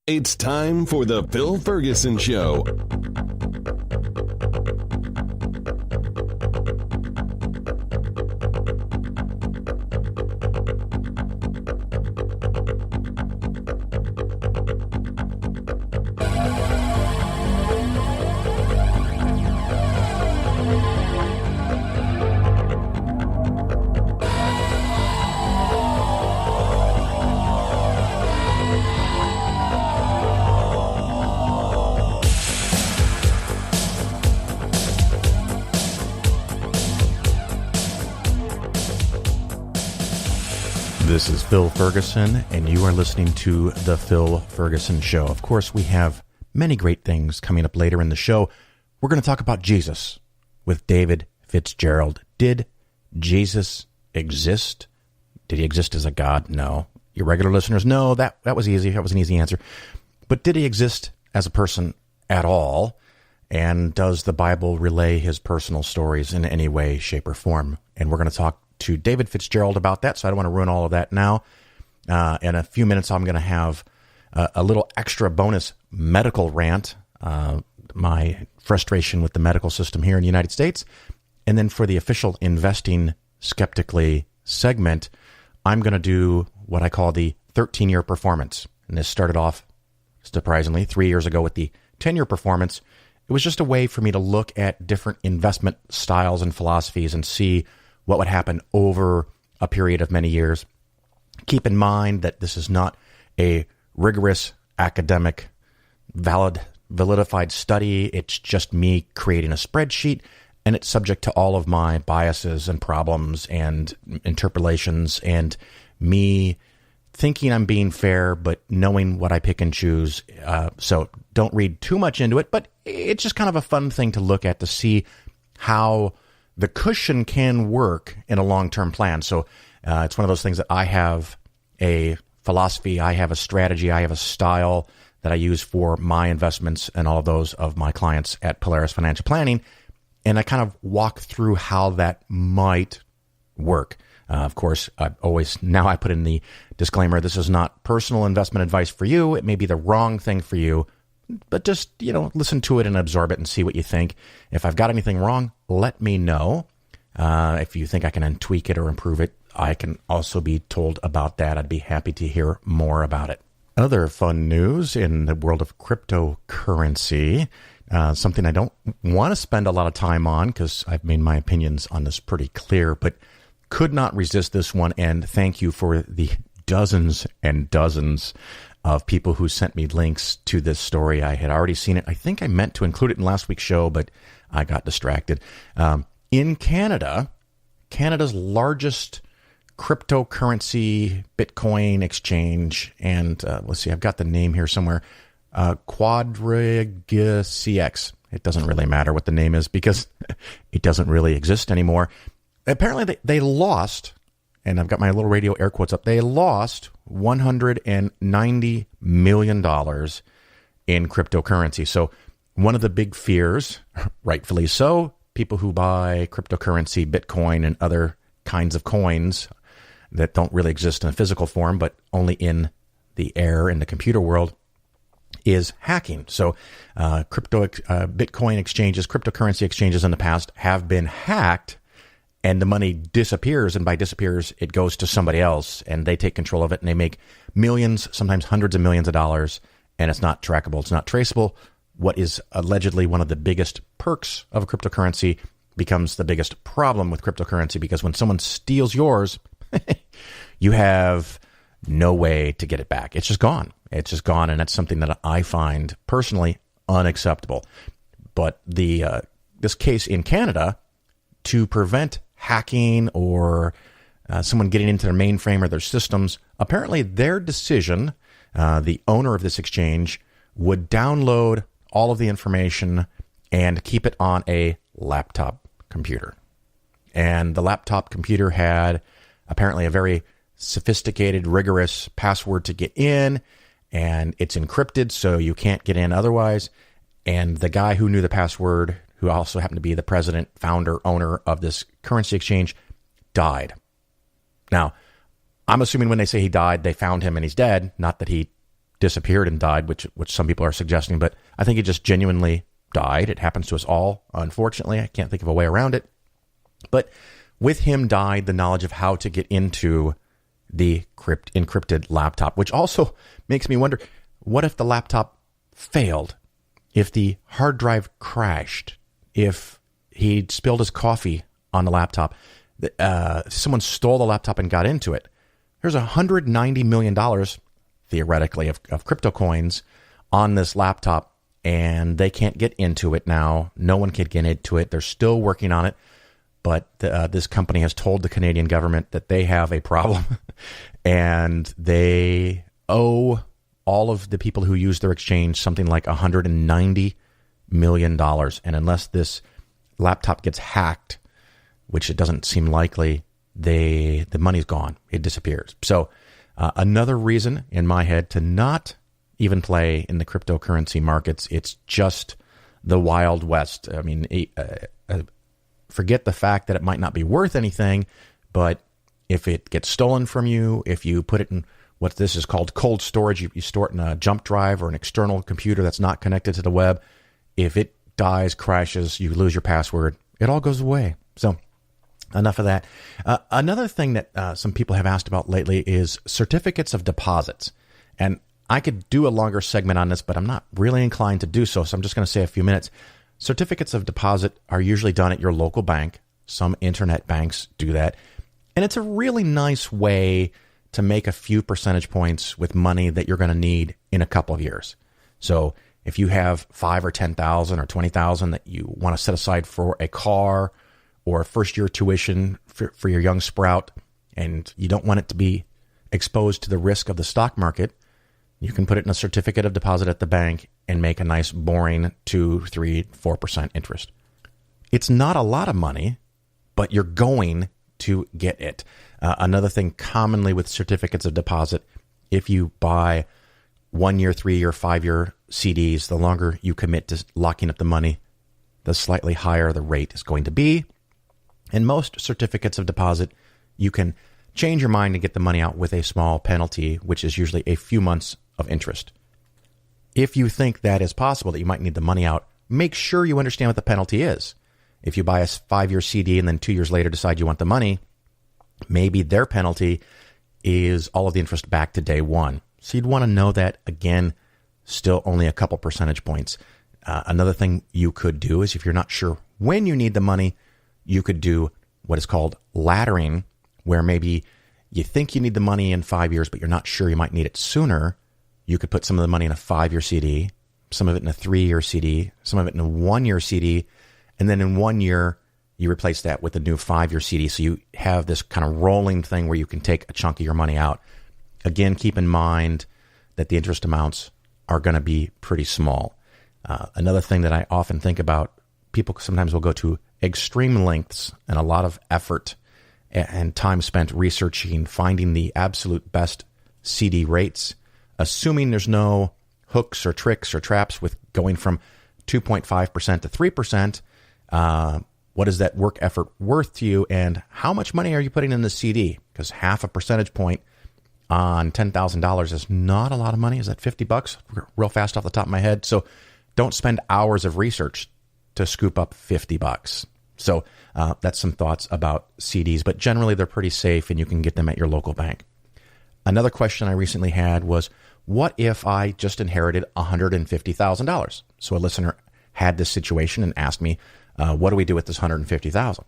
It's time for the Phil Ferguson Show. This is Phil Ferguson, and you are listening to The Phil Ferguson Show. Of course, we have many great things coming up later in the show. We're going to talk about Jesus with David Fitzgerald. Did Jesus exist? Did he exist as a God? No. Your regular listeners, no, that was easy. That was an easy answer. But did he exist as a person at all? And does the Bible relay his personal stories in any way, shape, or form? And we're going to talk to David Fitzgerald about that, so I don't want to ruin all of that now. In a few minutes, I'm going to have a little extra bonus medical rant, my frustration with the medical system here in the United States. And then for the official Investing Skeptically segment, I'm going to do what I call the 13-year performance. And this started off, surprisingly, 3 years ago with the 10-year performance. It was just a way for me to look at different investment styles and philosophies and see what would happen over a period of many years. Keep in mind that this is not a rigorous academic, validified study. It's just me creating a spreadsheet, and it's subject to all of my biases and problems and interpolations and me thinking I'm being fair, but knowing what I pick and choose. So don't read too much into it, but it's just kind of a fun thing to look at to see how the cushion can work in a long-term plan. So it's one of those things that I have a philosophy, I have a strategy, I have a style that I use for my investments and all of those of my clients at Polaris Financial Planning. And I kind of walk through how that might work. Of course, I put in the disclaimer, this is not personal investment advice for you. It may be the wrong thing for you, but just, listen to it and absorb it and see what you think. If I've got anything wrong, let me know. If you think I can tweak it or improve it, I can also be told about that. I'd be happy to hear more about it. Other fun news in the world of cryptocurrency, something I don't want to spend a lot of time on because I've made my opinions on this pretty clear, but could not resist this one. And thank you for the dozens and dozens of people who sent me links to this story. I had already seen it. I think I meant to include it in last week's show, but I got distracted. In Canada, Canada's largest cryptocurrency Bitcoin exchange, and let's see, I've got the name here somewhere, CX. It doesn't really matter what the name is because it doesn't really exist anymore. Apparently they lost, and I've got my little radio air quotes up, they lost $190 million in cryptocurrency. So one of the big fears, rightfully so, people who buy cryptocurrency, Bitcoin, and other kinds of coins that don't really exist in a physical form, but only in the air, in the computer world, is hacking. So Bitcoin exchanges, cryptocurrency exchanges in the past have been hacked, and the money disappears, and by disappears, it goes to somebody else, and they take control of it, and they make millions, sometimes hundreds of millions of dollars, and it's not trackable, it's not traceable. What is allegedly one of the biggest perks of cryptocurrency becomes the biggest problem with cryptocurrency, because when someone steals yours, you have no way to get it back. It's just gone. It's just gone, and that's something that I find personally unacceptable. But this case in Canada, to prevent hacking or someone getting into their mainframe or their systems, apparently their decision, the owner of this exchange, would download all of the information and keep it on a laptop computer. And the laptop computer had apparently a very sophisticated, rigorous password to get in, and it's encrypted, so you can't get in otherwise. And the guy who knew the password, who also happened to be the president, founder, owner of this currency exchange, died. Now, I'm assuming when they say he died, they found him and he's dead, not that he disappeared and died, which some people are suggesting, but I think he just genuinely died. It happens to us all, unfortunately. I can't think of a way around it. But with him died the knowledge of how to get into the encrypted laptop, which also makes me wonder, what if the laptop failed? If the hard drive crashed? If he spilled his coffee on the laptop? Someone stole the laptop and got into it? There's $190 million, theoretically, of crypto coins on this laptop, and they can't get into it now. No one can get into it. They're still working on it. But this company has told the Canadian government that they have a problem and they owe all of the people who use their exchange something like $190 million. And unless this laptop gets hacked, which it doesn't seem likely, the money's gone. It disappears. So another reason in my head to not even play in the cryptocurrency markets. It's just the Wild West. I mean, forget the fact that it might not be worth anything, but if it gets stolen from you, if you put it in what this is called cold storage, you store it in a jump drive or an external computer that's not connected to the web, if it dies, crashes, you lose your password, it all goes away. So enough of that. Another thing that some people have asked about lately is certificates of deposits. And I could do a longer segment on this, but I'm not really inclined to do so. So I'm just going to say a few minutes. Certificates of deposit are usually done at your local bank. Some internet banks do that. And it's a really nice way to make a few percentage points with money that you're going to need in a couple of years. So if you have $5,000 or $10,000 or $20,000 that you want to set aside for a car or first year tuition for your young sprout, and you don't want it to be exposed to the risk of the stock market, you can put it in a certificate of deposit at the bank and make a nice boring 2, 3, 4% interest. It's not a lot of money, but you're going to get it. Another thing commonly with certificates of deposit, if you buy 1 year, 3 year, 5 year CDs, the longer you commit to locking up the money, the slightly higher the rate is going to be. And most certificates of deposit, you can change your mind and get the money out with a small penalty, which is usually a few months of interest. If you think that is possible, that you might need the money out, make sure you understand what the penalty is. If you buy a 5-year CD and then 2 years later decide you want the money, maybe their penalty is all of the interest back to day one. So you'd want to know that. Again, still only a couple percentage points. Another thing you could do is, if you're not sure when you need the money, you could do what is called laddering, where maybe you think you need the money in 5 years, but you're not sure, you might need it sooner. You could put some of the money in a 5-year CD, some of it in a 3-year CD, some of it in a 1-year CD, and then in 1 year, you replace that with a new 5-year CD. So you have this kind of rolling thing where you can take a chunk of your money out. Again, keep in mind that the interest amounts are going to be pretty small. Another thing that I often think about, people sometimes will go to extreme lengths and a lot of effort and time spent researching, finding the absolute best CD rates, assuming there's no hooks or tricks or traps with going from 2.5% to 3%. What is that work effort worth to you, and how much money are you putting in the CD? Because half a percentage point on $10,000 is not a lot of money. Is that $50? Real fast off the top of my head. So don't spend hours of research to scoop up $50. So that's some thoughts about CDs, but generally they're pretty safe and you can get them at your local bank. Another question I recently had was, what if I just inherited $150,000? So a listener had this situation and asked me, what do we do with this $150,000?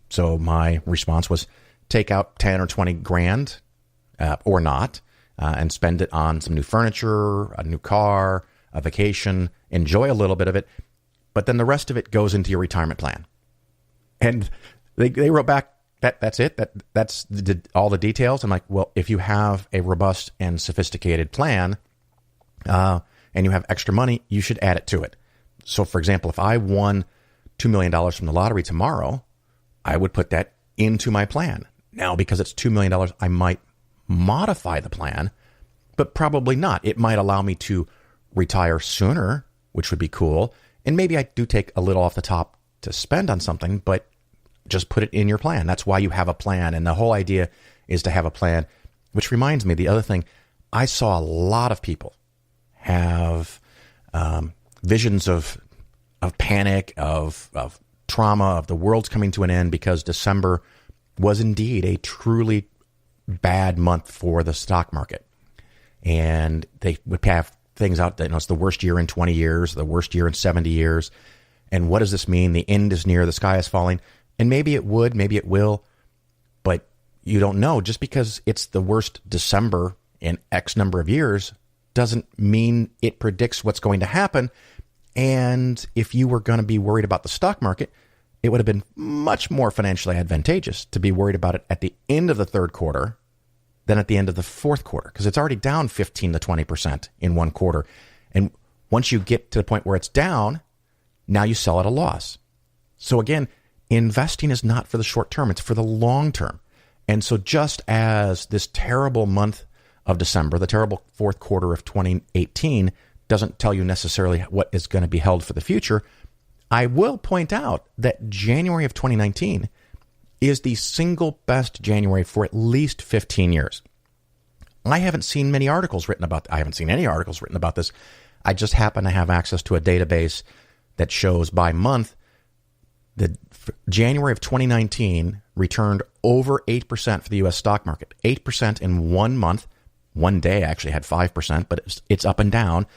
So my response was, take out 10 or 20 grand or not, and spend it on some new furniture, a new car, a vacation, enjoy a little bit of it, but then the rest of it goes into your retirement plan. And they wrote back, that's it? That's all the details? I'm like, well, if you have a robust and sophisticated plan and you have extra money, you should add it to it. So, for example, if I won $2 million from the lottery tomorrow, I would put that into my plan. Now, because it's $2 million, I might modify the plan, but probably not. It might allow me to retire sooner, which would be cool. And maybe I do take a little off the top to spend on something, but just put it in your plan. That's why you have a plan. And the whole idea is to have a plan, which reminds me, the other thing, I saw a lot of people have visions of panic, of trauma, of the world's coming to an end, because December was indeed a truly bad month for the stock market. And they would have things out that, it's the worst year in 20 years, the worst year in 70 years. And what does this mean? The end is near, the sky is falling. And maybe it would, maybe it will, but you don't know. Just because it's the worst December in X number of years doesn't mean it predicts what's going to happen. And if you were going to be worried about the stock market, it would have been much more financially advantageous to be worried about it at the end of the third quarter than at the end of the fourth quarter, because it's already down 15 to 20% in one quarter. And once you get to the point where it's down, now you sell at a loss. So again, investing is not for the short term, it's for the long term. And so just as this terrible month of December, the terrible fourth quarter of 2018, doesn't tell you necessarily what is going to be held for the future, I will point out that January of 2019 is the single best January for at least 15 years. I haven't seen many articles written about, I haven't seen any articles written about this. I just happen to have access to a database that shows by month the January of 2019 returned over 8% for the U.S. stock market. 8% in 1 month. One day actually had 5%, but it's up and down.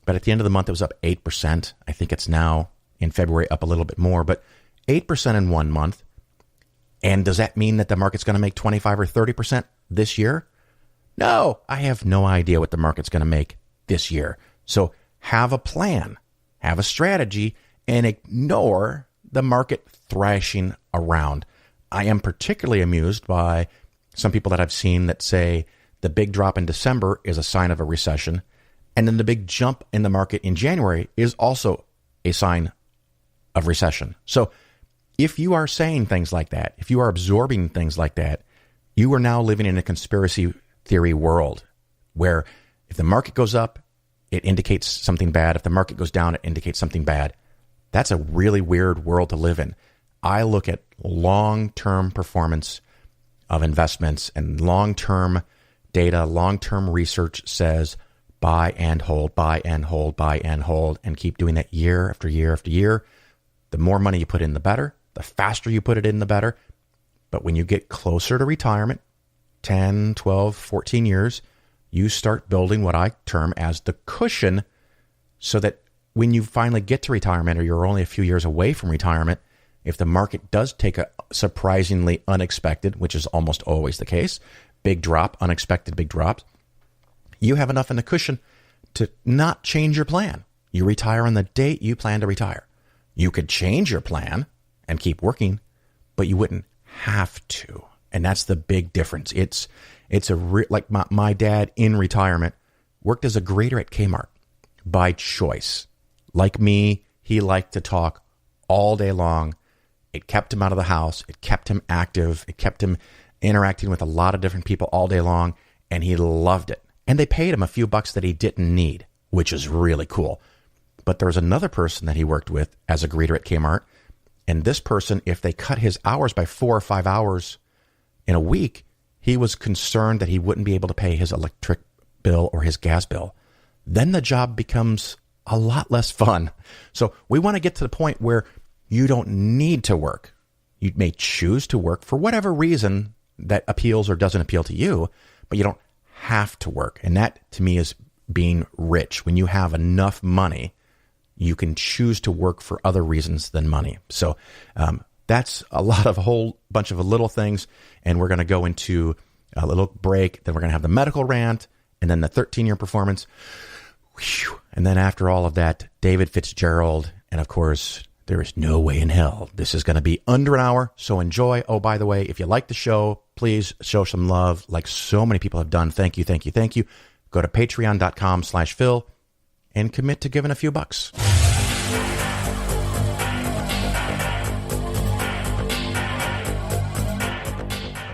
But at the end of the month, it was up 8%. I think it's now in February up a little bit more, but 8% in 1 month. And does that mean that the market's going to make 25 or 30% this year? No, I have no idea what the market's going to make this year. So have a plan, have a strategy, and ignore the market thrashing around. I am particularly amused by some people that I've seen that say the big drop in December is a sign of a recession, and then the big jump in the market in January is also a sign of recession. So if you are saying things like that, if you are absorbing things like that, you are now living in a conspiracy theory world where if the market goes up, it indicates something bad. If the market goes down, it indicates something bad. That's a really weird world to live in. I look at long-term performance of investments, and long-term data, long-term research says buy and hold, buy and hold, buy and hold, and keep doing that year after year after year. The more money you put in, the better. The faster you put it in, the better. But when you get closer to retirement, 10, 12, 14 years, you start building what I term as the cushion, so that when you finally get to retirement, or you're only a few years away from retirement, if the market does take a surprisingly unexpected, which is almost always the case, big drop, unexpected big drops, you have enough in the cushion to not change your plan. You retire on the date you plan to retire. You could change your plan and keep working, but you wouldn't have to. And that's the big difference. It's like my dad in retirement worked as a greeter at Kmart by choice. Like me, he liked to talk all day long. It kept him out of the house. It kept him active. It kept him interacting with a lot of different people all day long, and he loved it. And they paid him a few bucks that he didn't need, which is really cool. But there was another person that he worked with as a greeter at Kmart, and this person, if they cut his hours by 4 or 5 hours in a week, he was concerned that he wouldn't be able to pay his electric bill or his gas bill. Then the job becomes a lot less fun. So we want to get to the point where you don't need to work. You may choose to work for whatever reason that appeals or doesn't appeal to you, but you don't have to work. And that, to me, is being rich. When you have enough money, you can choose to work for other reasons than money. So that's a whole bunch of little things. And we're going to go into a little break. Then we're going to have the medical rant, and then the 13-year performance. Whew. And then after all of that, David Fitzgerald. And of course, there is no way in hell this is going to be under an hour. So enjoy. Oh, by the way, if you like the show, please show some love like so many people have done. Thank you, thank you, thank you. Go to patreon.com/Phil and commit to giving a few bucks.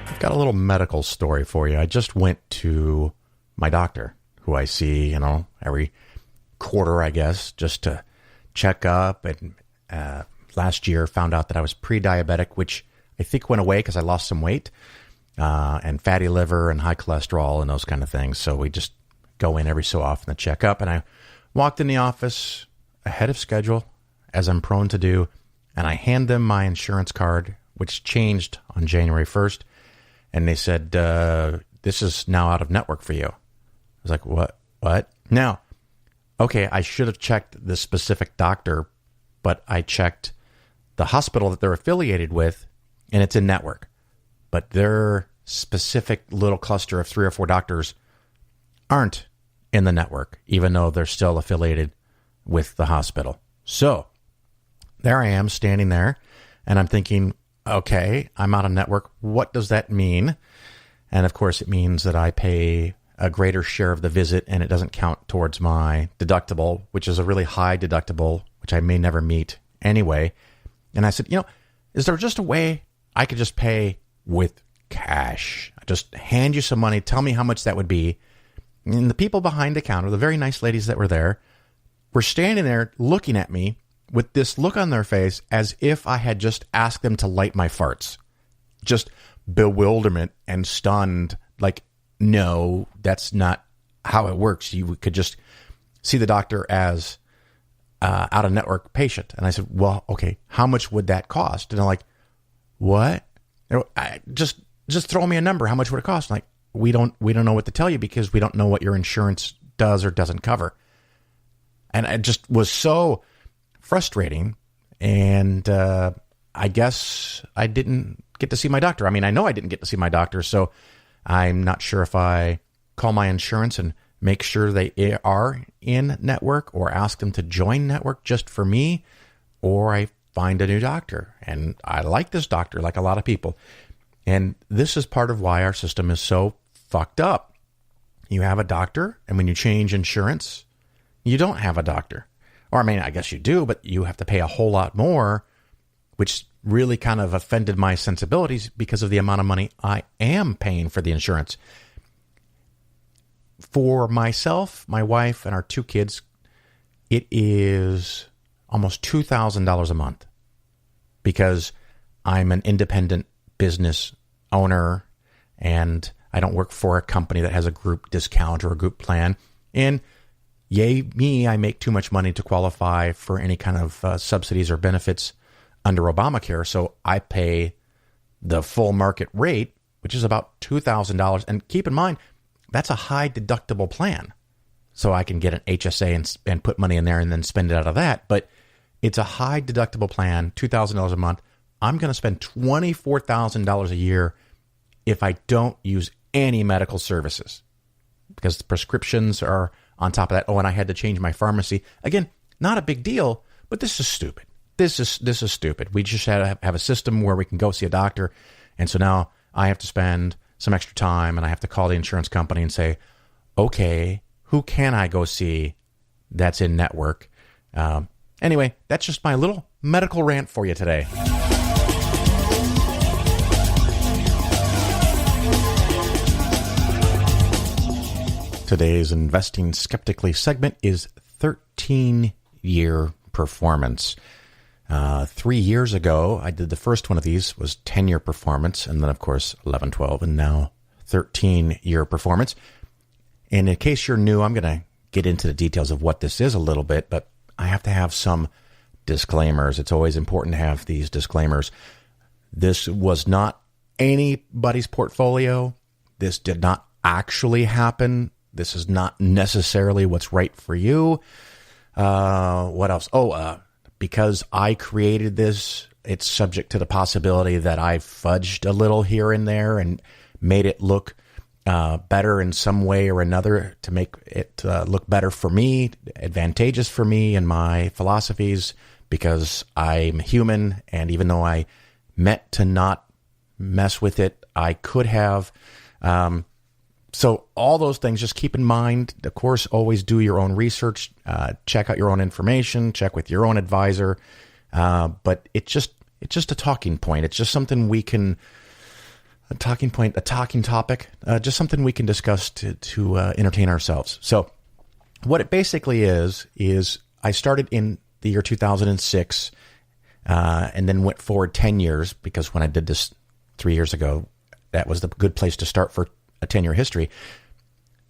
I've got a little medical story for you. I just went to my doctor, who I see, every quarter, I guess, just to check up. And last year found out that I was pre-diabetic, which I think went away because I lost some weight, and fatty liver and high cholesterol and those kind of things. So we just go in every so often to check up. And I walked in the office ahead of schedule, as I'm prone to do, and I hand them my insurance card, which changed on January 1st. And they said, this is now out of network for you. I was like, what? Now, okay, I should have checked the specific doctor, but I checked the hospital that they're affiliated with, and it's in network. But their specific little cluster of 3 or 4 doctors aren't in the network, even though they're still affiliated with the hospital. So there I am standing there, and I'm thinking, okay, I'm out of network. What does that mean? And of course, it means that I pay a greater share of the visit, and it doesn't count towards my deductible, which is a really high deductible, which I may never meet anyway. And I said, is there just a way I could just pay with cash? I just hand you some money, tell me how much that would be. And the people behind the counter, the very nice ladies that were there, were standing there looking at me with this look on their face as if I had just asked them to light my farts. Just bewilderment and stunned, like, no, that's not how it works. You could just see the doctor as out-of-network patient. And I said, well, okay, how much would that cost? And they're like, what? Just throw me a number. How much would it cost? I'm like, we don't know what to tell you because we don't know what your insurance does or doesn't cover. And it just was so frustrating. And I guess I didn't get to see my doctor. I mean, I know I didn't get to see my doctor, so I'm not sure if I call my insurance and make sure they are in network or ask them to join network just for me, or I find a new doctor. And I like this doctor, like a lot of people. And this is part of why our system is so fucked up. You have a doctor, and when you change insurance, you don't have a doctor. Or, I mean, I guess you do, but you have to pay a whole lot more, which really kind of offended my sensibilities because of the amount of money I am paying for the insurance. For myself, my wife, and our 2 kids, it is almost $2,000 a month because I'm an independent business owner and I don't work for a company that has a group discount or a group plan. And yay me, I make too much money to qualify for any kind of subsidies or benefits under Obamacare, so I pay the full market rate, which is about $2,000. And keep in mind, that's a high deductible plan. So I can get an HSA and put money in there and then spend it out of that. But it's a high deductible plan, $2,000 a month. I'm going to spend $24,000 a year if I don't use any medical services because the prescriptions are on top of that. Oh, and I had to change my pharmacy. Again, not a big deal, but this is stupid. This is stupid. We just have a system where we can go see a doctor. And so now I have to spend some extra time and I have to call the insurance company and say, okay, who can I go see that's in network? Anyway, that's just my little medical rant for you today. Today's Investing Skeptically segment is 13-year performance. 3 years ago, I did the first one of these, was 10-year performance, and then, of course, 11, 12, and now 13-year performance. And in case you're new, I'm going to get into the details of what this is a little bit, but I have to have some disclaimers. It's always important to have these disclaimers. This was not anybody's portfolio. This did not actually happen. This is not necessarily what's right for you. What else? Because I created this, it's subject to the possibility that I fudged a little here and there and made it look better in some way or another to make it look better for me, advantageous for me and my philosophies, because I'm human. And even though I meant to not mess with it, I could have. So all those things, just keep in mind. Of course, always do your own research, check out your own information, check with your own advisor. But it's just a talking point. It's just something we can, a talking topic, just something we can discuss to entertain ourselves. So what it basically is I started in the year 2006, and then went forward 10 years because when I did this 3 years ago, that was the good place to start for a 10-year history.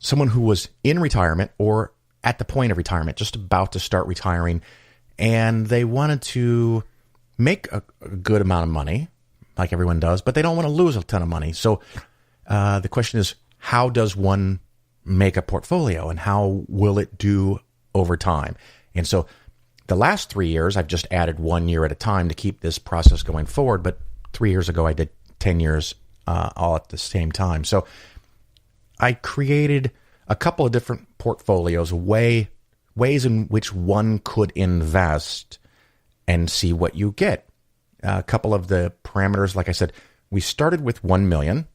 someone who was in retirement or at the point of retirement, just about to start retiring, and they wanted to make a good amount of money, like everyone does, but they don't want to lose a ton of money. So the question is, how does one make a portfolio, and how will it do over time? And so the last 3 years, I've just added 1 year at a time to keep this process going forward. But 3 years ago, I did 10 years all at the same time. So I created a couple of different portfolios, ways in which one could invest and see what you get. A couple of the parameters, like I said, we started with 1 million,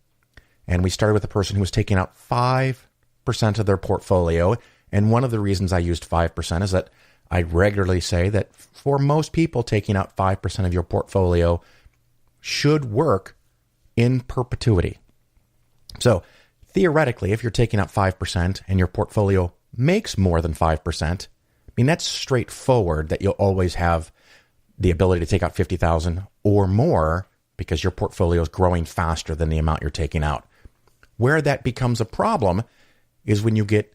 and we started with a person who was taking out 5% of their portfolio. And one of the reasons I used 5% is that I regularly say that for most people, taking out 5% of your portfolio should work in perpetuity. So theoretically, if you're taking out 5% and your portfolio makes more than 5%, I mean, that's straightforward that you'll always have the ability to take out 50,000 or more because your portfolio is growing faster than the amount you're taking out. Where that becomes a problem is when you get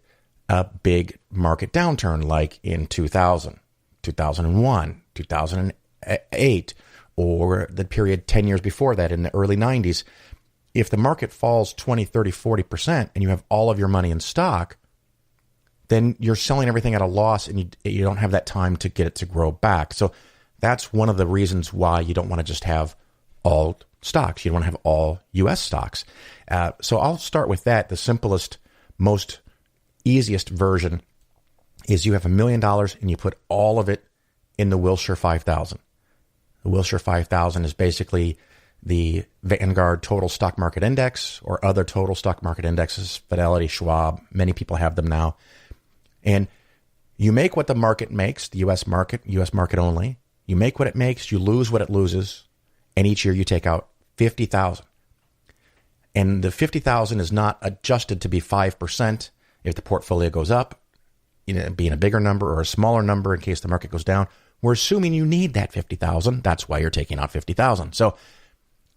a big market downturn like in 2000, 2001, 2008, or the period 10 years before that in the early 90s. If the market falls 20, 30, 40% and you have all of your money in stock, then you're selling everything at a loss and you don't have that time to get it to grow back. So that's one of the reasons why you don't want to just have all stocks. You don't want to have all U.S. stocks. So I'll start with that. The simplest, most easiest version is you have $1 million and you put all of it in the Wilshire 5000. The Wilshire 5000 is basically the Vanguard Total Stock Market Index or other total stock market indexes, Fidelity, Schwab. Many people have them now. And you make what the market makes, the U.S. market only. You make what it makes, you lose what it loses, and each year you take out 50,000. And the 50,000 is not adjusted to be 5% if the portfolio goes up, being a bigger number or a smaller number in case the market goes down. We're assuming you need that 50,000. That's why you're taking out 50,000. So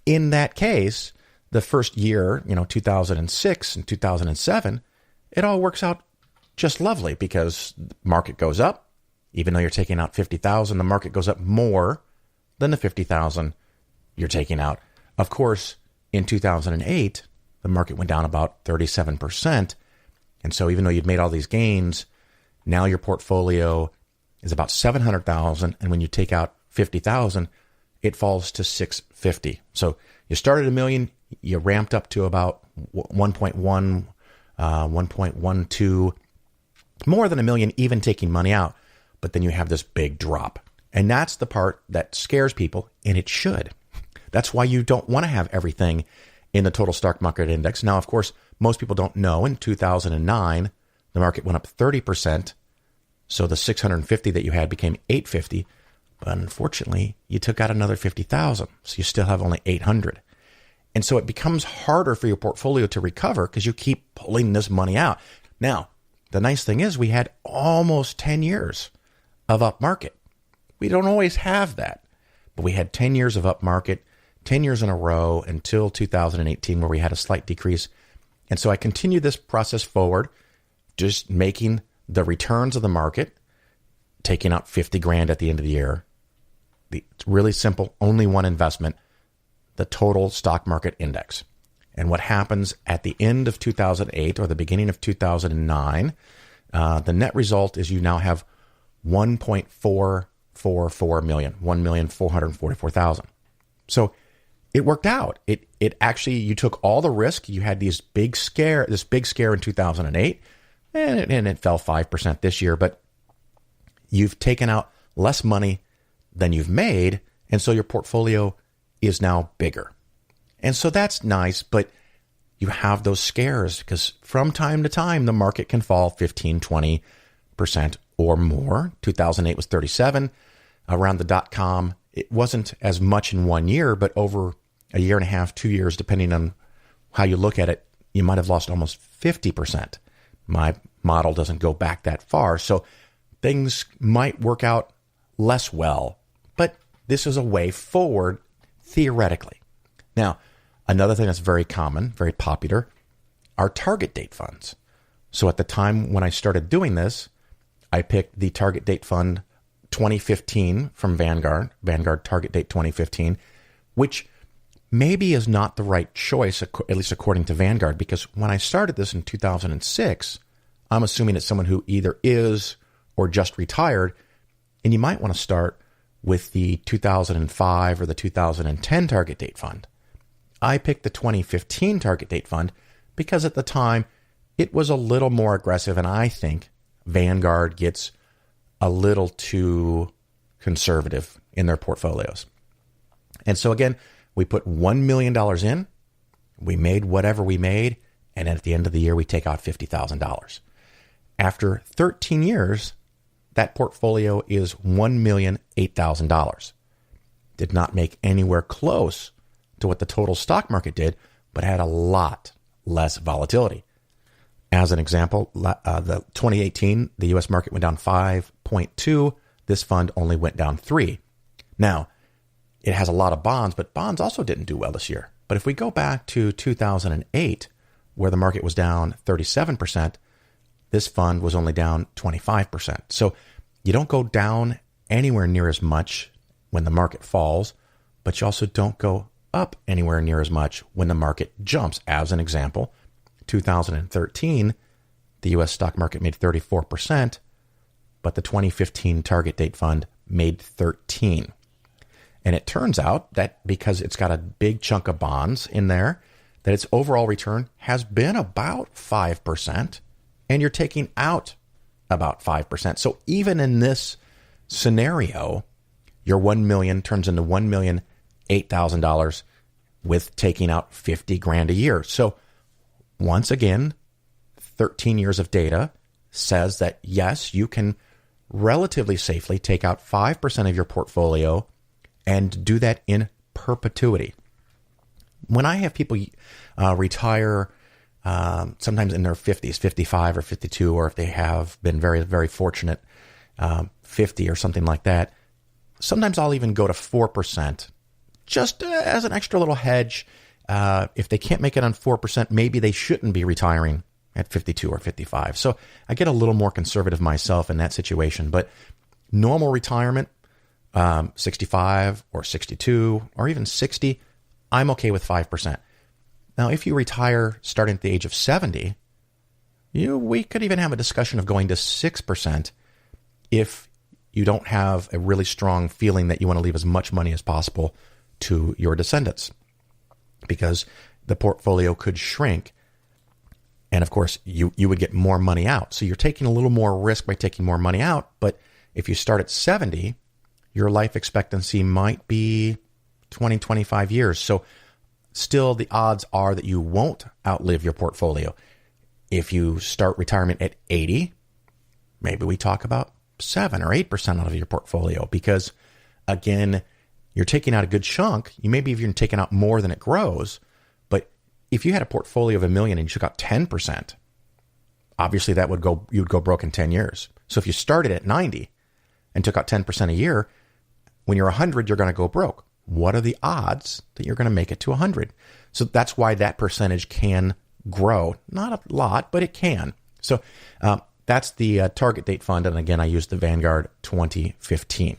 in that case, the first year, 2006 and 2007, it all works out just lovely because the market goes up. Even though you're taking out 50,000, the market goes up more than the 50,000 you're taking out. Of course, in 2008, the market went down about 37%. And so even though you'd made all these gains, now your portfolio is about 700,000. And when you take out 50,000, it falls to 650. So you started $1 million, you ramped up to about 1.1, 1.12, more than $1 million, even taking money out. But then you have this big drop. And that's the part that scares people, and it should. That's why you don't want to have everything in the total stock market index. Now, of course, most people don't know in 2009, the market went up 30%. So the 650 that you had became 850. But unfortunately, you took out another 50,000. So you still have only 800. And so it becomes harder for your portfolio to recover because you keep pulling this money out. Now, the nice thing is we had almost 10 years of up market. We don't always have that, but we had 10 years of up market, 10 years in a row until 2018 where we had a slight decrease. And so I continue this process forward, just making the returns of the market, taking out 50 grand at the end of the year. It's really simple, only one investment, the total stock market index. And what happens at the end of 2008 or the beginning of 2009, the net result is you now have 1.444 million, 1,444,000. So it worked out. It actually, you took all the risk. You had this big scare in 2008, and it fell 5% this year. But you've taken out less money than you've made, and so your portfolio is now bigger. And so that's nice, but you have those scares because from time to time, the market can fall 15, 20% or more. 2008 was 37. Around the dot-com, it wasn't as much in 1 year, but over a year and a half, 2 years, depending on how you look at it, you might have lost almost 50%. My model doesn't go back that far, so things might work out less well, but this is a way forward theoretically. Now, another thing that's very common, very popular, are target date funds. So at the time when I started doing this, I picked the target date fund 2015 from Vanguard target date 2015, which maybe is not the right choice, at least according to Vanguard, because when I started this in 2006, I'm assuming it's someone who either is or just retired, and you might want to start with the 2005 or the 2010 target date fund. I picked the 2015 target date fund because at the time it was a little more aggressive, and I think Vanguard gets a little too conservative in their portfolios. And so again, we put $1 million in, we made whatever we made, and at the end of the year, we take out $50,000. After 13 years, that portfolio is $1,008,000. Did not make anywhere close to what the total stock market did, but had a lot less volatility. As an example, the 2018, the U.S. market went down 5.2. This fund only went down 3. Now, it has a lot of bonds, but bonds also didn't do well this year. But if we go back to 2008, where the market was down 37%, this fund was only down 25%. So you don't go down anywhere near as much when the market falls, but you also don't go up anywhere near as much when the market jumps. As an example, 2013, the U.S. stock market made 34%, but the 2015 target date fund made 13%. And it turns out that because it's got a big chunk of bonds in there, that its overall return has been about 5%, and you're taking out about 5%. So even in this scenario, your $1 million turns into $1,008,000 with taking out $50,000 a year. So once again, 13 years of data says that yes, you can relatively safely take out 5% of your portfolio and do that in perpetuity. When I have people retire, sometimes in their 50s, 55 or 52, or if they have been very, very fortunate, 50 or something like that, sometimes I'll even go to 4%, just as an extra little hedge. If they can't make it on 4%, maybe they shouldn't be retiring at 52 or 55. So I get a little more conservative myself in that situation. But normal retirement, 65 or 62 or even 60, I'm okay with 5%. Now, if you retire starting at the age of 70, we could even have a discussion of going to 6% if you don't have a really strong feeling that you want to leave as much money as possible to your descendants, because the portfolio could shrink. And of course, you would get more money out. So you're taking a little more risk by taking more money out. But if you start at 70, your life expectancy might be 20, 25 years. So still, the odds are that you won't outlive your portfolio. If you start retirement at 80, maybe we talk about 7 or 8% out of your portfolio, because again, you're taking out a good chunk. You maybe even taking out more than it grows. But if you had a portfolio of $1 million and you took out 10%, obviously you'd go broke in 10 years. So if you started at 90 and took out 10% a year, when you're 100, you're going to go broke. What are the odds that you're going to make it to 100? So that's why that percentage can grow. Not a lot, but it can. So that's the target date fund. And again, I used the Vanguard 2015.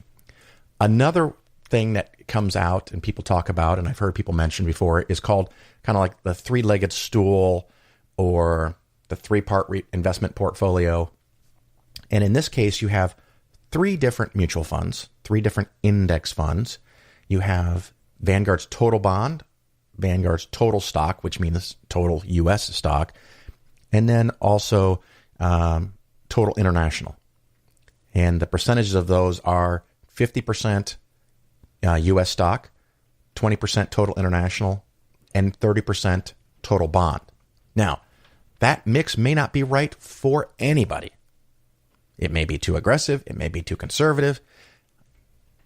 Another thing that comes out and people talk about, and I've heard people mention before, is called kind of like the three-legged stool or the three-part investment portfolio. And in this case, you have 3 different mutual funds, 3 different index funds. You have Vanguard's total bond, Vanguard's total stock, which means total U.S. stock, and then also total international. And the percentages of those are 50% U.S. stock, 20% total international, and 30% total bond. Now, that mix may not be right for anybody. It may be too aggressive. It may be too conservative.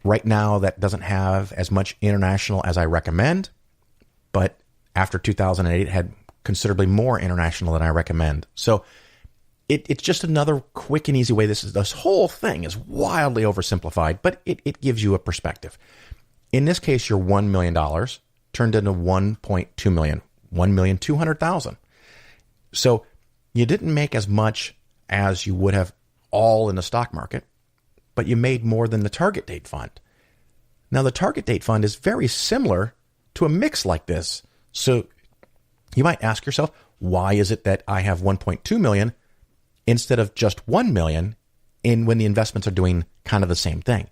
Right now, that doesn't have as much international as I recommend, but after 2008, it had considerably more international than I recommend. So it's just another quick and easy way. This whole thing is wildly oversimplified, but it gives you a perspective. In this case, your $1 million turned into $1.2 million, $1,200,000. So you didn't make as much as you would have all in the stock market, but you made more than the target date fund. Now, the target date fund is very similar to a mix like this. So you might ask yourself, why is it that I have 1.2 million instead of just 1 million when the investments are doing kind of the same thing?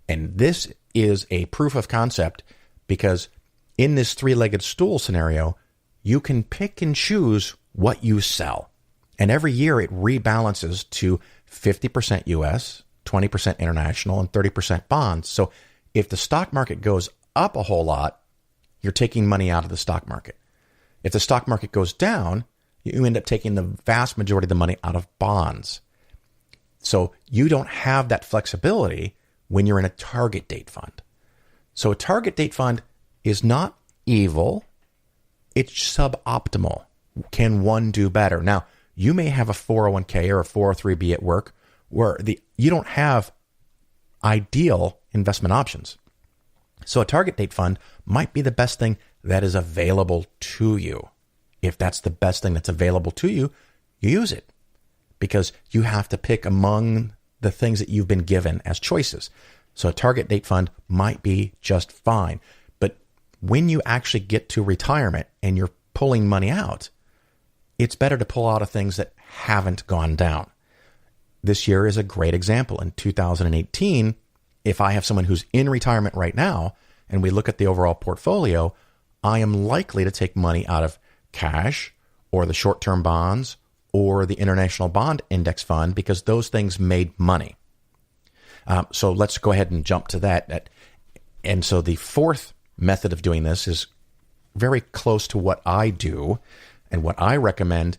And this is a proof of concept, because in this three-legged stool scenario, you can pick and choose what you sell. And every year it rebalances to 50% US, 20% international, and 30% bonds. So if the stock market goes up a whole lot, you're taking money out of the stock market. If the stock market goes down, you end up taking the vast majority of the money out of bonds. So you don't have that flexibility when you're in a target date fund. So a target date fund is not evil. It's suboptimal. Can one do better? Now, you may have a 401k or a 403b at work where you don't have ideal investment options. So a target date fund might be the best thing that is available to you. If that's the best thing that's available to you, you use it, because you have to pick among the things that you've been given as choices. So a target date fund might be just fine. But when you actually get to retirement and you're pulling money out, it's better to pull out of things that haven't gone down. This year is a great example. In 2018, if I have someone who's in retirement right now and we look at the overall portfolio, I am likely to take money out of cash or the short-term bonds or the International Bond Index Fund, because those things made money. So let's go ahead and jump to that. And so the fourth method of doing this is very close to what I do and what I recommend,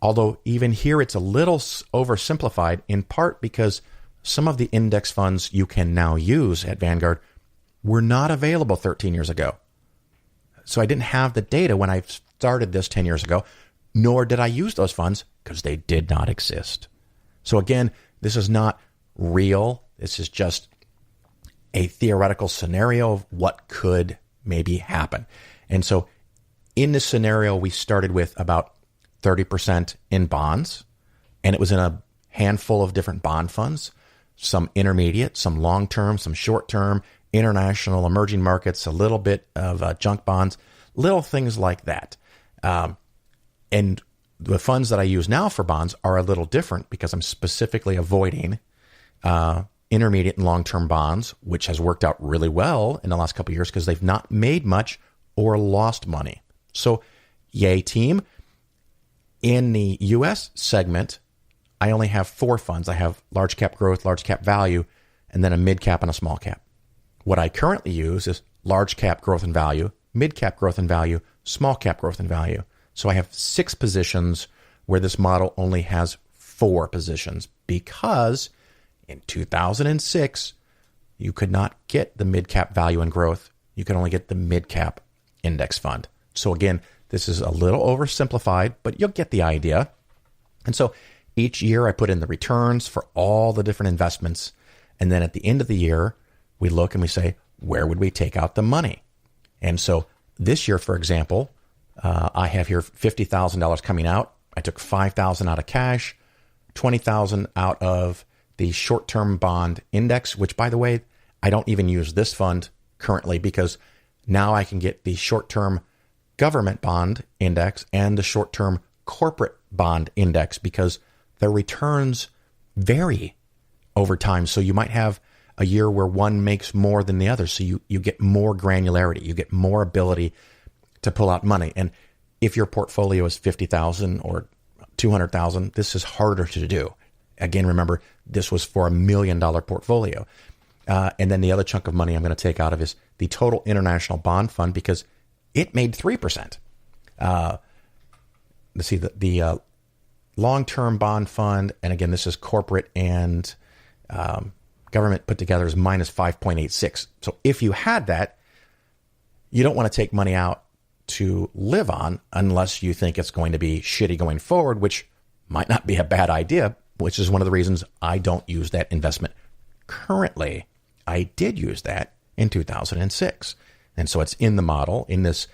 although even here it's a little oversimplified, in part because some of the index funds you can now use at Vanguard were not available 13 years ago. So I didn't have the data when I started this 10 years ago, nor did I use those funds because they did not exist. So again, this is not real. This is just a theoretical scenario of what could maybe happen. And so in this scenario, we started with about 30% in bonds, and it was in a handful of different bond funds, some intermediate, some long-term, some short-term, international, emerging markets, a little bit of junk bonds, little things like that. And the funds that I use now for bonds are a little different because I'm specifically avoiding intermediate and long-term bonds, which has worked out really well in the last couple of years because they've not made much or lost money. So, yay team. In the U.S. segment, I only have 4 funds. I have large cap growth, large cap value, and then a mid cap and a small cap. What I currently use is large cap growth and value, mid cap growth and value, small cap growth and value. So I have 6 positions where this model only has 4 positions, because in 2006, you could not get the mid cap value and growth. You could only get the mid cap index fund. So again, this is a little oversimplified, but you'll get the idea. And so each year I put in the returns for all the different investments. And then at the end of the year, we look and we say, where would we take out the money? And so this year, for example, I have here $50,000 coming out. I took $5,000 out of cash, $20,000 out of the short-term bond index, which, by the way, I don't even use this fund currently because now I can get the short-term government bond index and the short-term corporate bond index because their returns vary over time. So you might have a year where one makes more than the other. So you get more granularity. You get more ability to pull out money. And if your portfolio is 50,000 or 200,000, this is harder to do. Again, remember, this was for $1 million portfolio. And then the other chunk of money I'm going to take out of is the total international bond fund because it made 3%. Let's see, the long-term bond fund, and again, this is corporate and government put together, is minus 5.86. So if you had that, you don't want to take money out to live on unless you think it's going to be shitty going forward, which might not be a bad idea, which is one of the reasons I don't use that investment currently. I did use that in 2006. And so it's in the model, in this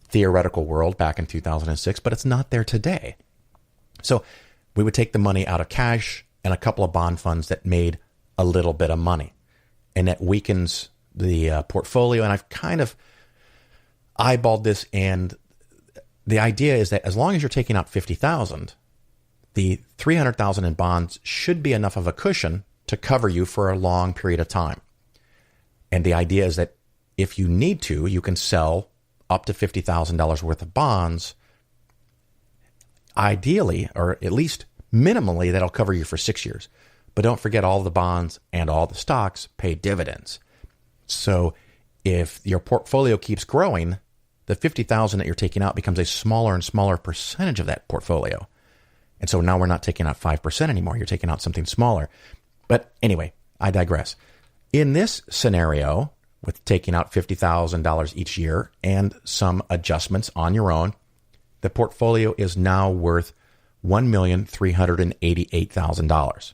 theoretical world back in 2006, but it's not there today. So we would take the money out of cash and a couple of bond funds that made a little bit of money. And that weakens the portfolio. And I've kind of eyeballed this, and the idea is that as long as you're taking out $50,000, the $300,000 in bonds should be enough of a cushion to cover you for a long period of time. And the idea is that if you need to, you can sell up to $50,000 worth of bonds. Ideally, or at least minimally, that'll cover you for 6 years. But don't forget, all the bonds and all the stocks pay dividends. So if your portfolio keeps growing, the $50,000 that you're taking out becomes a smaller and smaller percentage of that portfolio. And so now we're not taking out 5% anymore. You're taking out something smaller. But anyway, I digress. In this scenario, with taking out $50,000 each year and some adjustments on your own, the portfolio is now worth $1,388,000.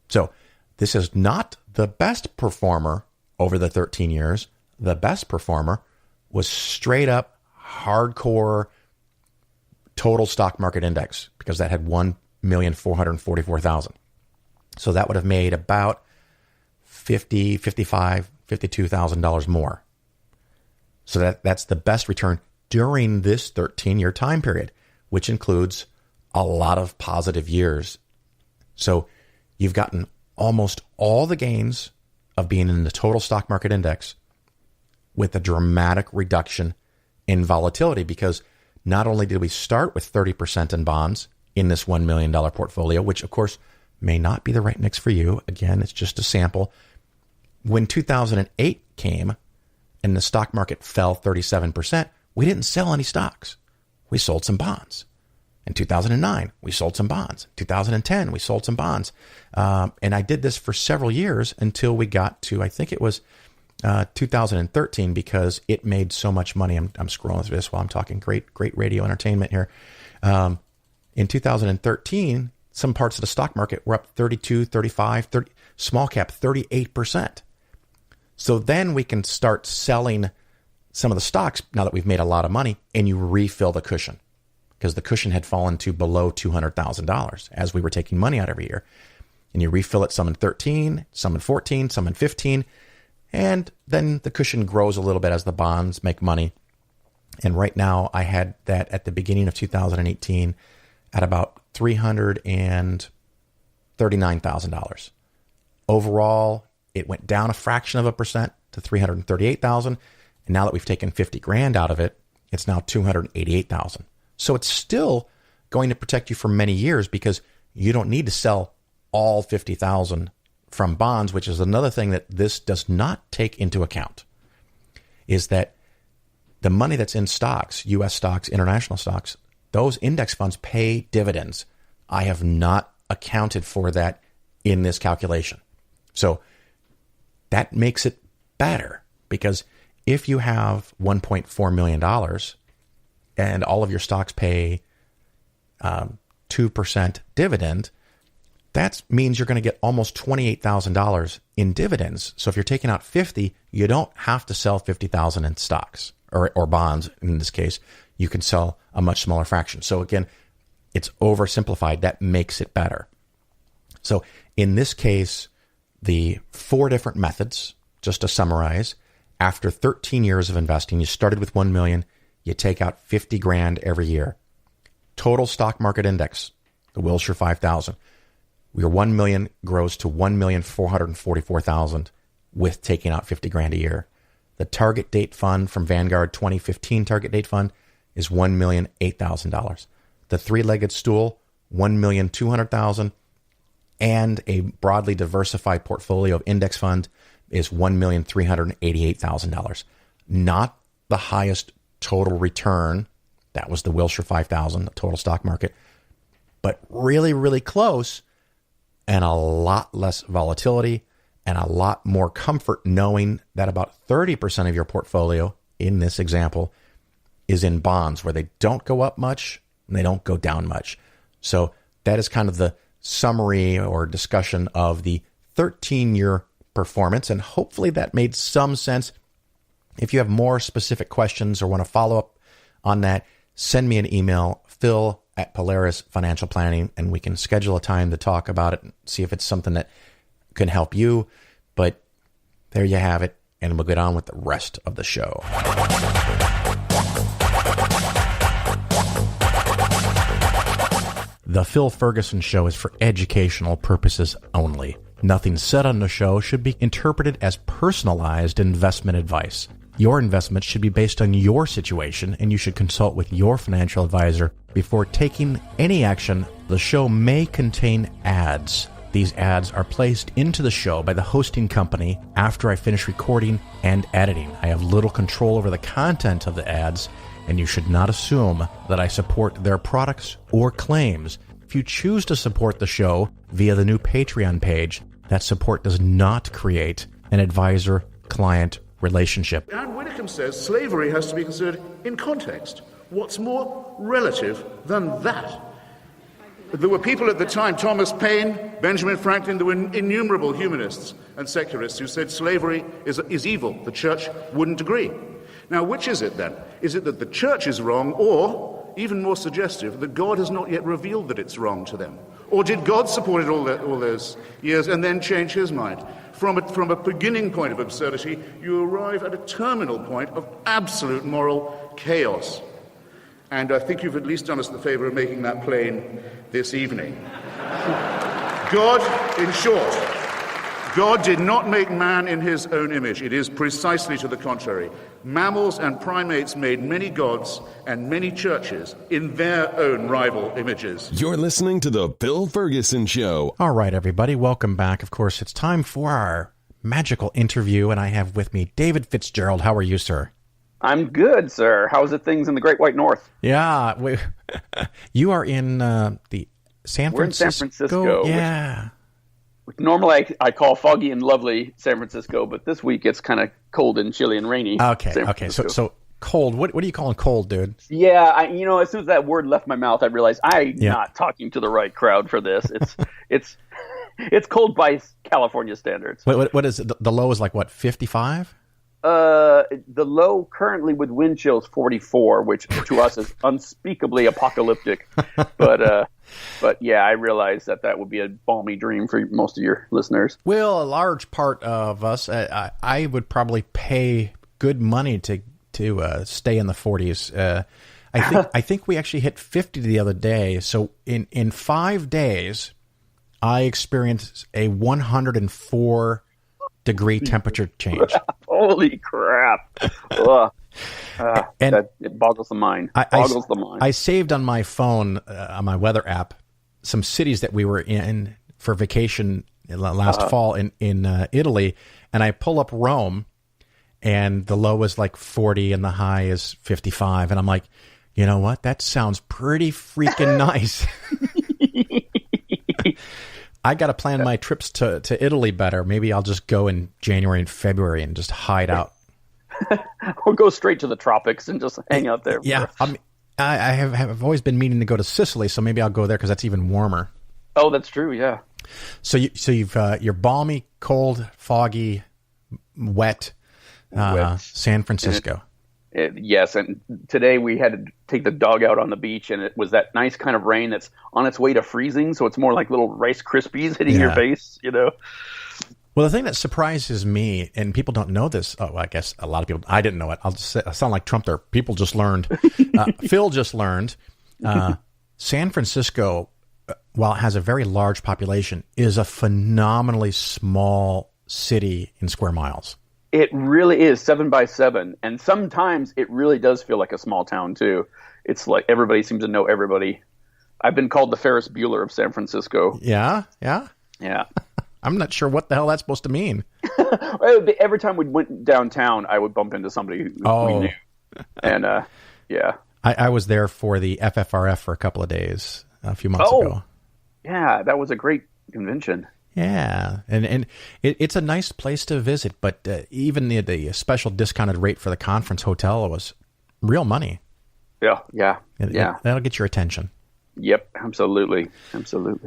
So this is not the best performer over the 13 years. The best performer was straight up hardcore total stock market index, because that had 1,444,000. So that would have made about $50,000, $55,000, $52,000 more. So that's the best return during this 13-year time period, which includes a lot of positive years. So you've gotten almost all the gains of being in the total stock market index with a dramatic reduction in volatility, because not only did we start with 30% in bonds in this $1 million portfolio, which of course may not be the right mix for you. Again, it's just a sample. When 2008 came and the stock market fell 37%, we didn't sell any stocks. We sold some bonds. In 2009, we sold some bonds. 2010, we sold some bonds. And I did this for several years until we got to, I think it was 2013, because it made so much money. I'm scrolling through this while I'm talking. Great radio entertainment here. In 2013, some parts of the stock market were up 32, 35, 30, small cap 38%. So then we can start selling some of the stocks now that we've made a lot of money, and you refill the cushion, because the cushion had fallen to below $200,000 as we were taking money out every year. And you refill it some in 13, some in 14, some in 15. And then the cushion grows a little bit as the bonds make money. And right now I had that at the beginning of 2018 at about $339,000. Overall, it went down a fraction of a percent to $338,000. And now that we've taken $50,000 out of it, it's now $288,000. So it's still going to protect you for many years, because you don't need to sell all $50,000 from bonds, which is another thing that this does not take into account, is that the money that's in stocks, U.S. stocks, international stocks, those index funds pay dividends. I have not accounted for that in this calculation. So that makes it better, because if you have $1.4 million and all of your stocks pay 2% dividend, that means you're going to get almost $28,000 in dividends. So if you're taking out 50, you don't have to sell 50,000 in stocks or bonds. In this case, you can sell a much smaller fraction. So again, it's oversimplified. That makes it better. So in this case, the 4 different methods, just to summarize, after 13 years of investing, you started with 1 million, you take out $50,000 every year. Total stock market index, the Wilshire 5000. Your 1 million grows to 1,444,000 with taking out $50,000 a year. The target date fund from Vanguard 2015 target date fund is $1,008,000. The 3-legged stool, $1,200,000, and a broadly diversified portfolio of index fund is $1,388,000. Not the highest total return. That was the Wilshire 5000, the total stock market, but really, really close. And a lot less volatility and a lot more comfort knowing that about 30% of your portfolio in this example is in bonds, where they don't go up much and they don't go down much. So that is kind of the summary or discussion of the 13-year performance. And hopefully that made some sense. If you have more specific questions or want to follow up on that, send me an email, Phil at Polaris Financial Planning, and we can schedule a time to talk about it and see if it's something that can help you. But there you have it, and we'll get on with the rest of the show. The Phil Ferguson Show is for educational purposes only. Nothing said on the show should be interpreted as personalized investment advice. Your investments should be based on your situation, and you should consult with your financial advisor before taking any action. The show may contain ads. These ads are placed into the show by the hosting company after I finish recording and editing. I have little control over the content of the ads, and you should not assume that I support their products or claims. If you choose to support the show via the new Patreon page, that support does not create an advisor-client relationship. And Widdicombe says slavery has to be considered in context. What's more relative than that? There were people at the time, Thomas Paine, Benjamin Franklin, there were innumerable humanists and secularists who said slavery is evil. The church wouldn't agree. Now, which is it then? Is it that the church is wrong, or, even more suggestive, that God has not yet revealed that it's wrong to them? Or did God support it all those years and then change his mind? From a beginning point of absurdity, you arrive at a terminal point of absolute moral chaos. And I think you've at least done us the favor of making that plain this evening. God, in short, God did not make man in his own image. It is precisely to the contrary. Mammals and primates made many gods and many churches in their own rival images. You're listening to The Phil Ferguson Show. All right, everybody, welcome back. Of course, it's time for our magical interview, and I have with me David Fitzgerald. How are you, sir? I'm good, sir. How's it things in the Great White North? Yeah, you are in the San Francisco. We're in San Francisco. Yeah. Which normally I call foggy and lovely San Francisco, but this week it's kind of cold and chilly and rainy. Okay. So cold. What are you calling cold, dude? Yeah, as soon as that word left my mouth, I realized I'm not talking to the right crowd for this. It's cold by California standards. What is it? The low is like what, 55? The low currently with wind chills 44, which to us is unspeakably apocalyptic. But yeah, I realize that would be a balmy dream for most of your listeners. Well, a large part of us, I would probably pay good money to stay in the 40s. I think we actually hit 50 the other day. So in 5 days, I experienced a 104 degree temperature change. Holy crap. And it boggles the mind. I saved on my phone, on my weather app, some cities that we were in for vacation last fall in Italy, and I pull up Rome, and the low is like 40 and the high is 55, and I'm like, you know what? That sounds pretty freaking nice. I got to plan my trips to Italy better. Maybe I'll just go in January and February and just hide out. Or go straight to the tropics and just hang out there. Yeah, I have always been meaning to go to Sicily, so maybe I'll go there because that's even warmer. Oh, that's true. Yeah. So you're balmy, cold, foggy, wet, San Francisco. Yes, and today we had to take the dog out on the beach, and it was that nice kind of rain that's on its way to freezing, so it's more like little Rice Krispies hitting your face, Well, the thing that surprises me, and people don't know this, I guess a lot of people, I didn't know it, I sound like Trump there, people just learned, Phil just learned, San Francisco, while it has a very large population, is a phenomenally small city in square miles. It really is 7 by 7, and sometimes it really does feel like a small town too. It's like everybody seems to know everybody. I've been called the Ferris Bueller of San Francisco. Yeah. I'm not sure what the hell that's supposed to mean. Every time we went downtown, I would bump into somebody who we knew, and I was there for the FFRF for a couple of days a few months ago. Yeah, that was a great convention. Yeah, and it's a nice place to visit, but even the special discounted rate for the conference hotel was real money. Yeah. That'll get your attention. Yep, absolutely.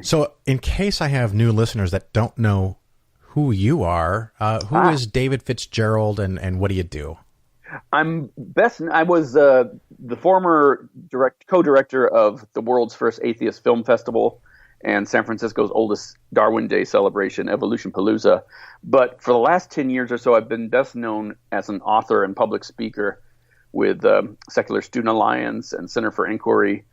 So in case I have new listeners that don't know who you are, who is David Fitzgerald and what do you do? I was the former co-director of the world's first atheist film festival and San Francisco's oldest Darwin Day celebration, Evolution Palooza. But for the last 10 years or so, I've been best known as an author and public speaker with Secular Student Alliance and Center for Inquiry,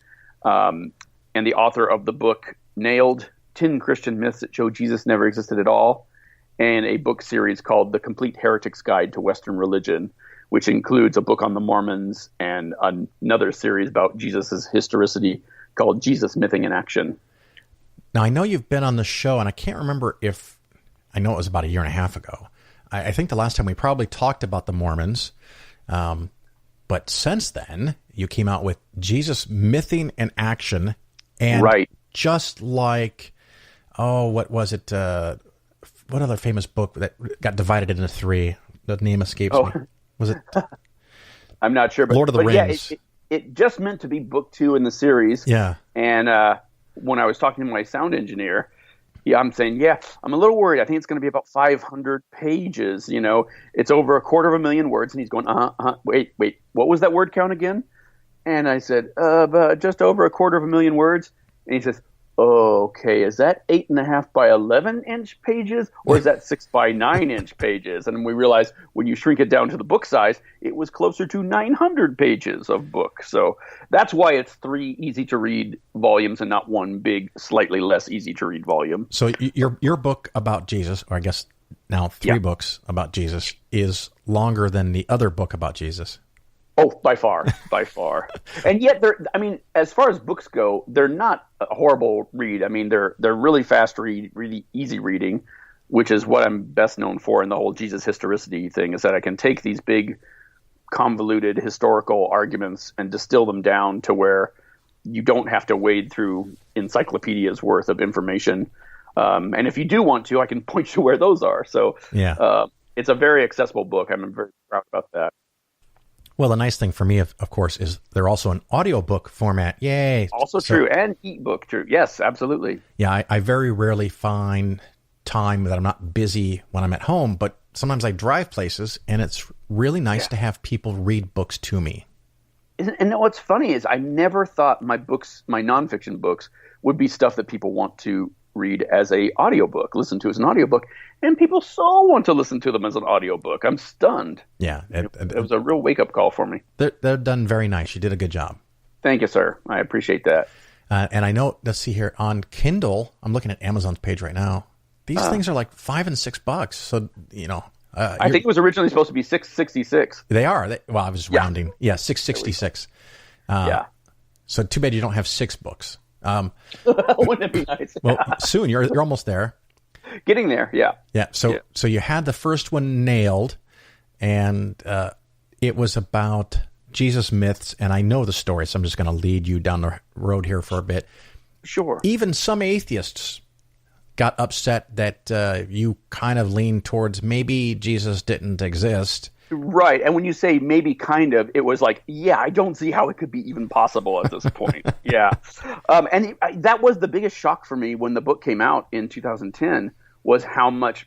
and the author of the book Nailed, 10 Christian Myths That Show Jesus Never Existed at All, and a book series called The Complete Heretic's Guide to Western Religion, which includes a book on the Mormons and another series about Jesus' historicity called Jesus Mything in Action. Now, I know you've been on the show, and I can't remember if, I know it was about a year and a half ago. I think the last time we probably talked about the Mormons, but since then, you came out with Jesus Mything in Action, and just like, what was it, what other famous book that got divided into three? The name escapes me. Was it? I'm not sure, but Lord of the Rings. Yeah, it just meant to be book 2 in the series. Yeah. And when I was talking to my sound engineer, I'm saying, I'm a little worried. I think it's going to be about 500 pages. You know, it's over 250,000 words. And he's going, wait, what was that word count again? And I said, just over 250,000 words. And he says, okay, is that 8.5 by 11-inch pages, or is that 6 by 9-inch pages? And we realized when you shrink it down to the book size, it was closer to 900 pages of book. So that's why it's 3 easy-to-read volumes and not one big, slightly less easy-to-read volume. So your book about Jesus, or I guess now 3 books about Jesus, is longer than the other book about Jesus. Oh, by far. And yet, as far as books go, they're not a horrible read. I mean, they're really fast read, really easy reading, which is what I'm best known for in the whole Jesus historicity thing, is that I can take these big, convoluted historical arguments and distill them down to where you don't have to wade through encyclopedias worth of information. And if you do want to, I can point you where those are. So it's a very accessible book. I'm very proud about that. Well, the nice thing for me, of course, is they're also an audiobook format. Yay. Also true. And ebook true. Yes, absolutely. Yeah, I very rarely find time that I'm not busy when I'm at home, but sometimes I drive places, and it's really nice to have people read books to me. And what's funny is I never thought my books, my nonfiction books, would be stuff that people want to read as a audiobook, listen to as an audiobook, and people so want to listen to them as an audiobook. I'm stunned. Yeah. It was a real wake-up call for me. They're done very nice. You did a good job. Thank you, sir. I appreciate that. And I know, let's see here, on Kindle, I'm looking at Amazon's page right now. These things are like $5 and $6. So, you know. I think it was originally supposed to be $6.66. They are. I was rounding. Yeah, $6.66. So too bad you don't have 6 books. Wouldn't it be nice? Well, soon. You're almost there. Getting there, yeah. Yeah. So you had the first one nailed, and it was about Jesus myths, and I know the story, so I'm just going to lead you down the road here for a bit. Sure. Even some atheists got upset that you kind of leaned towards maybe Jesus didn't exist. Right. And when you say maybe kind of, it was like, I don't see how it could be even possible at this point. And that was the biggest shock for me when the book came out in 2010, was how much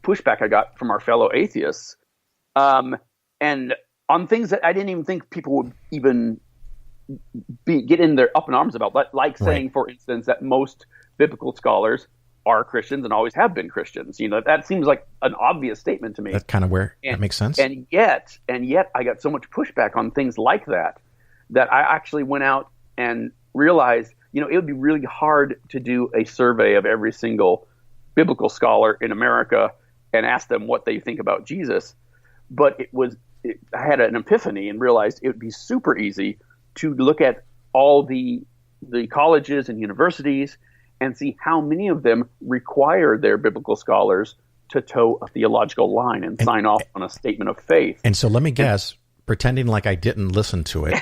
pushback I got from our fellow atheists. And on things that I didn't even think people would even get in their up in arms about, like saying, for instance, that most biblical scholars are Christians and always have been Christians. You know, that seems like an obvious statement to me. That's kind of where that makes sense. And yet I got so much pushback on things like that I actually went out and realized, you know, it would be really hard to do a survey of every single biblical scholar in America and ask them what they think about Jesus. But I had an epiphany and realized it would be super easy to look at all the colleges and universities and see how many of them require their biblical scholars to toe a theological line and sign off on a statement of faith. And so let me guess, pretending like I didn't listen to it,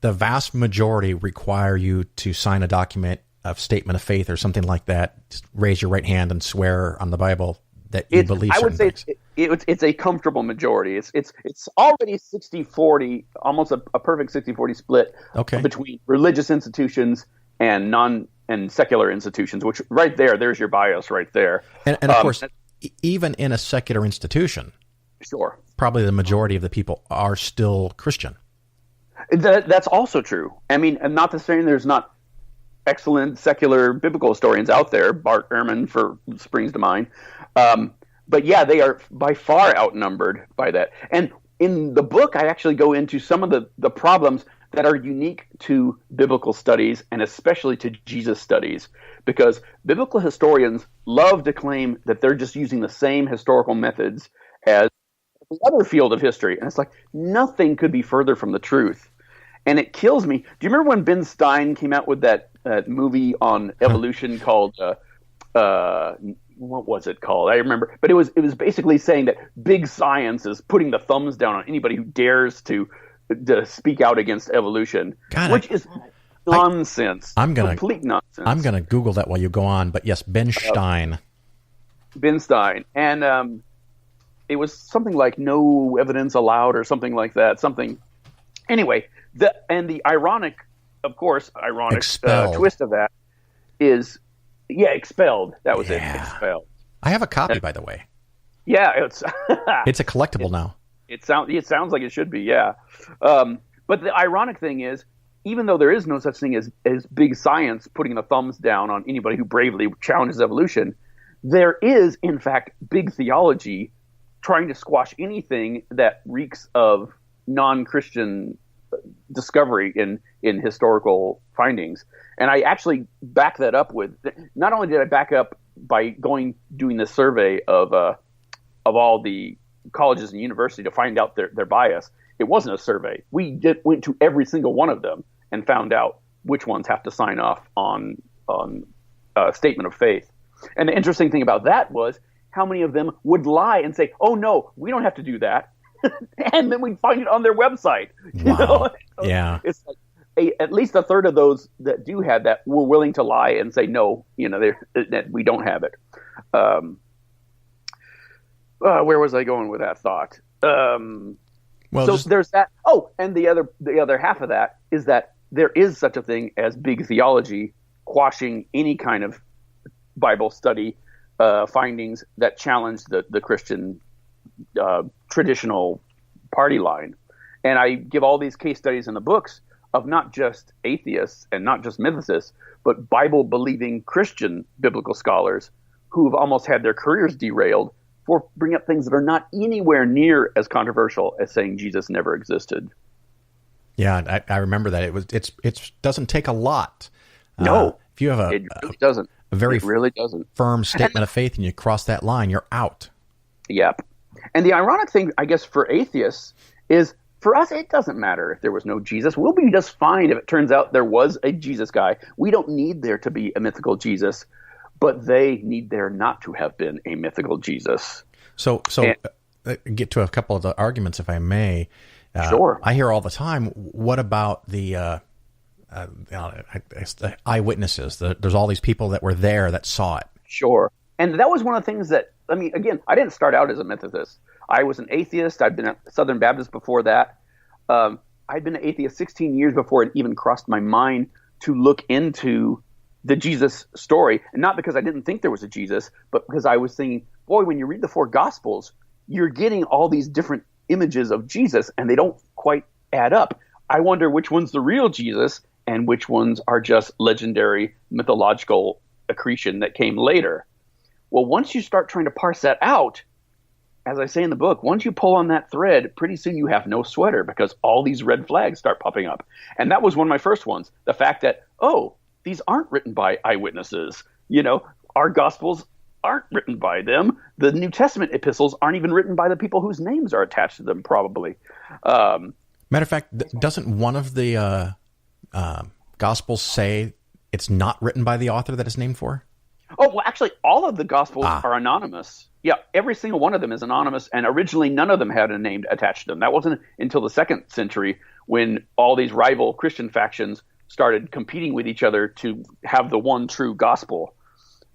the vast majority require you to sign a document of statement of faith or something like that. Just raise your right hand and swear on the Bible that you believe certain things. I would say it's a comfortable majority. It's already 60-40, almost a perfect 60-40 split between religious institutions and secular institutions, which there's your bias right there. And of course, even in a secular institution, sure, probably the majority of the people are still Christian. That's also true. I mean, and not to say there's not excellent secular biblical historians out there. Bart Ehrman springs to mind. But yeah, they are by far outnumbered by that. And in the book, I actually go into some of the problems that are unique to biblical studies and especially to Jesus studies, because biblical historians love to claim that they're just using the same historical methods as the other field of history. And it's like, nothing could be further from the truth. And it kills me. Do you remember when Ben Stein came out with that movie on evolution called, what was it called? I remember. But it was basically saying that big science is putting the thumbs down on anybody who dares to speak out against evolution, which is nonsense. Complete nonsense. I'm going to Google that while you go on. But yes, Ben Stein. Ben Stein. And it was something like no evidence allowed or something like that. Anyway, the ironic twist of that is, expelled. That was it. Expelled. I have a copy, by the way. Yeah, it's it's a collectible now. It sounds like it should be, yeah. But the ironic thing is, even though there is no such thing as big science putting the thumbs down on anybody who bravely challenges evolution, there is, in fact, big theology trying to squash anything that reeks of non-Christian discovery in historical findings. And I actually back that up with, not only did I back up by doing this survey of all the colleges and universities to find out their bias. It wasn't a survey. We went to every single one of them and found out which ones have to sign off on a statement of faith. And the interesting thing about that was how many of them would lie and say, "Oh no, we don't have to do that," and then we'd find it on their website. Wow. Yeah. It's like at least a third of those that do have that were willing to lie and say no. That we don't have it. Where was I going with that thought? There's that. Oh, and the other half of that is that there is such a thing as big theology quashing any kind of Bible study findings that challenge the Christian traditional party line. And I give all these case studies in the books of not just atheists and not just mythicists, but Bible-believing Christian biblical scholars who've almost had their careers derailed for bringing up things that are not anywhere near as controversial as saying Jesus never existed. Yeah, I remember that. It doesn't take a lot. No, if you have it really doesn't. A very really doesn't. Firm statement of faith and you cross that line, you're out. Yep. And the ironic thing, I guess, for atheists is, for us, it doesn't matter if there was no Jesus. We'll be just fine if it turns out there was a Jesus guy. We don't need there to be a mythical Jesus, but they need there not to have been a mythical Jesus. So get to a couple of the arguments, if I may. Sure. I hear all the time, what about the eyewitnesses? There's all these people that were there that saw it. Sure. And that was one of the things that, I mean, again, I didn't start out as a mythicist. I was an atheist. I'd been a Southern Baptist before that. I'd been an atheist 16 years before it even crossed my mind to look into the Jesus story. And not because I didn't think there was a Jesus, but because I was thinking, boy, when you read the four Gospels, you're getting all these different images of Jesus and they don't quite add up. I wonder which one's the real Jesus and which ones are just legendary mythological accretion that came later. Well, once you start trying to parse that out, as I say in the book, once you pull on that thread, pretty soon you have no sweater because all these red flags start popping up. And that was one of my first ones. The fact that, these aren't written by eyewitnesses. Our Gospels aren't written by them. The New Testament epistles aren't even written by the people whose names are attached to them, probably. Matter of fact, doesn't one of the Gospels say it's not written by the author that it's named for? Oh, well, actually, all of the Gospels are anonymous. Yeah, every single one of them is anonymous, and originally none of them had a name attached to them. That wasn't until the 2nd century when all these rival Christian factions started competing with each other to have the one true gospel.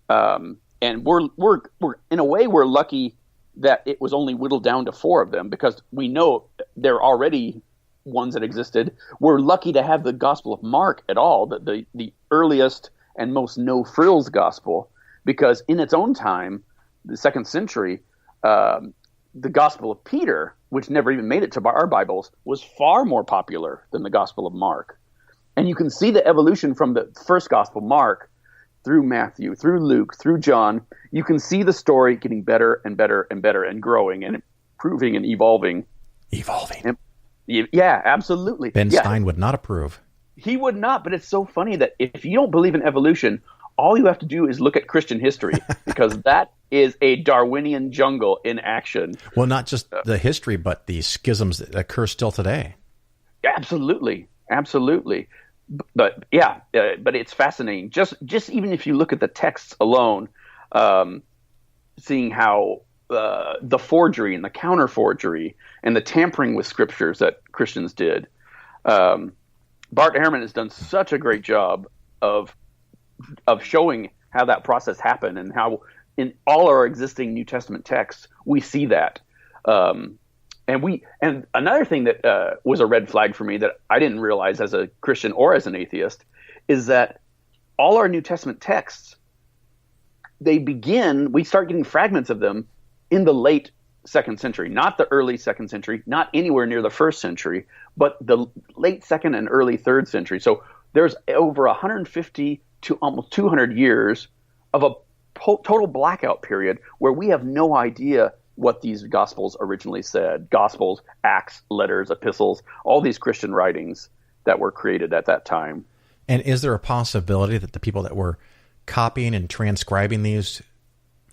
And we're in a way, we're lucky that it was only whittled down to 4 of them because we know there are already ones that existed. We're lucky to have the Gospel of Mark at all, the earliest and most no-frills gospel, because in its own time, the 2nd century, the Gospel of Peter, which never even made it to our Bibles, was far more popular than the Gospel of Mark. And you can see the evolution from the first Gospel, Mark, through Matthew, through Luke, through John. You can see the story getting better and better and better and growing and improving and evolving. Evolving. Yeah, absolutely. Ben Stein would not approve. He would not, but it's so funny that if you don't believe in evolution, all you have to do is look at Christian history, because that is a Darwinian jungle in action. Well, not just the history, but the schisms that occur still today. Absolutely. Absolutely. But but it's fascinating. Just even if you look at the texts alone, seeing how the forgery and the counter forgery and the tampering with scriptures that Christians did. Bart Ehrman has done such a great job of showing how that process happened, and how in all our existing New Testament texts we see that. And another thing that was a red flag for me that I didn't realize as a Christian or as an atheist is that all our New Testament texts, we start getting fragments of them in the late 2nd century, not the early 2nd century, not anywhere near the 1st century, but the late 2nd and early 3rd century. So there's over 150 to almost 200 years of a total blackout period where we have no idea what these Gospels originally said. Gospels, Acts, letters, epistles, all these Christian writings that were created at that time. And is there a possibility that the people that were copying and transcribing these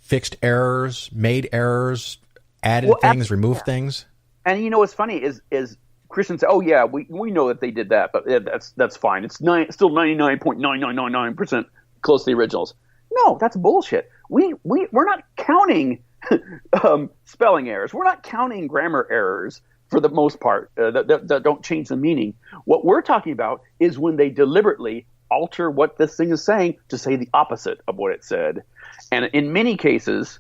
fixed errors, made errors, added things, removed things? And what's funny is Christians say, "Oh yeah, we know that they did that, but that's fine. It's still 99.9999% close to the originals." No, that's bullshit. We're not counting spelling errors. We're not counting grammar errors for the most part that don't change the meaning. What we're talking about is when they deliberately alter what this thing is saying to say the opposite of what it said. And in many cases,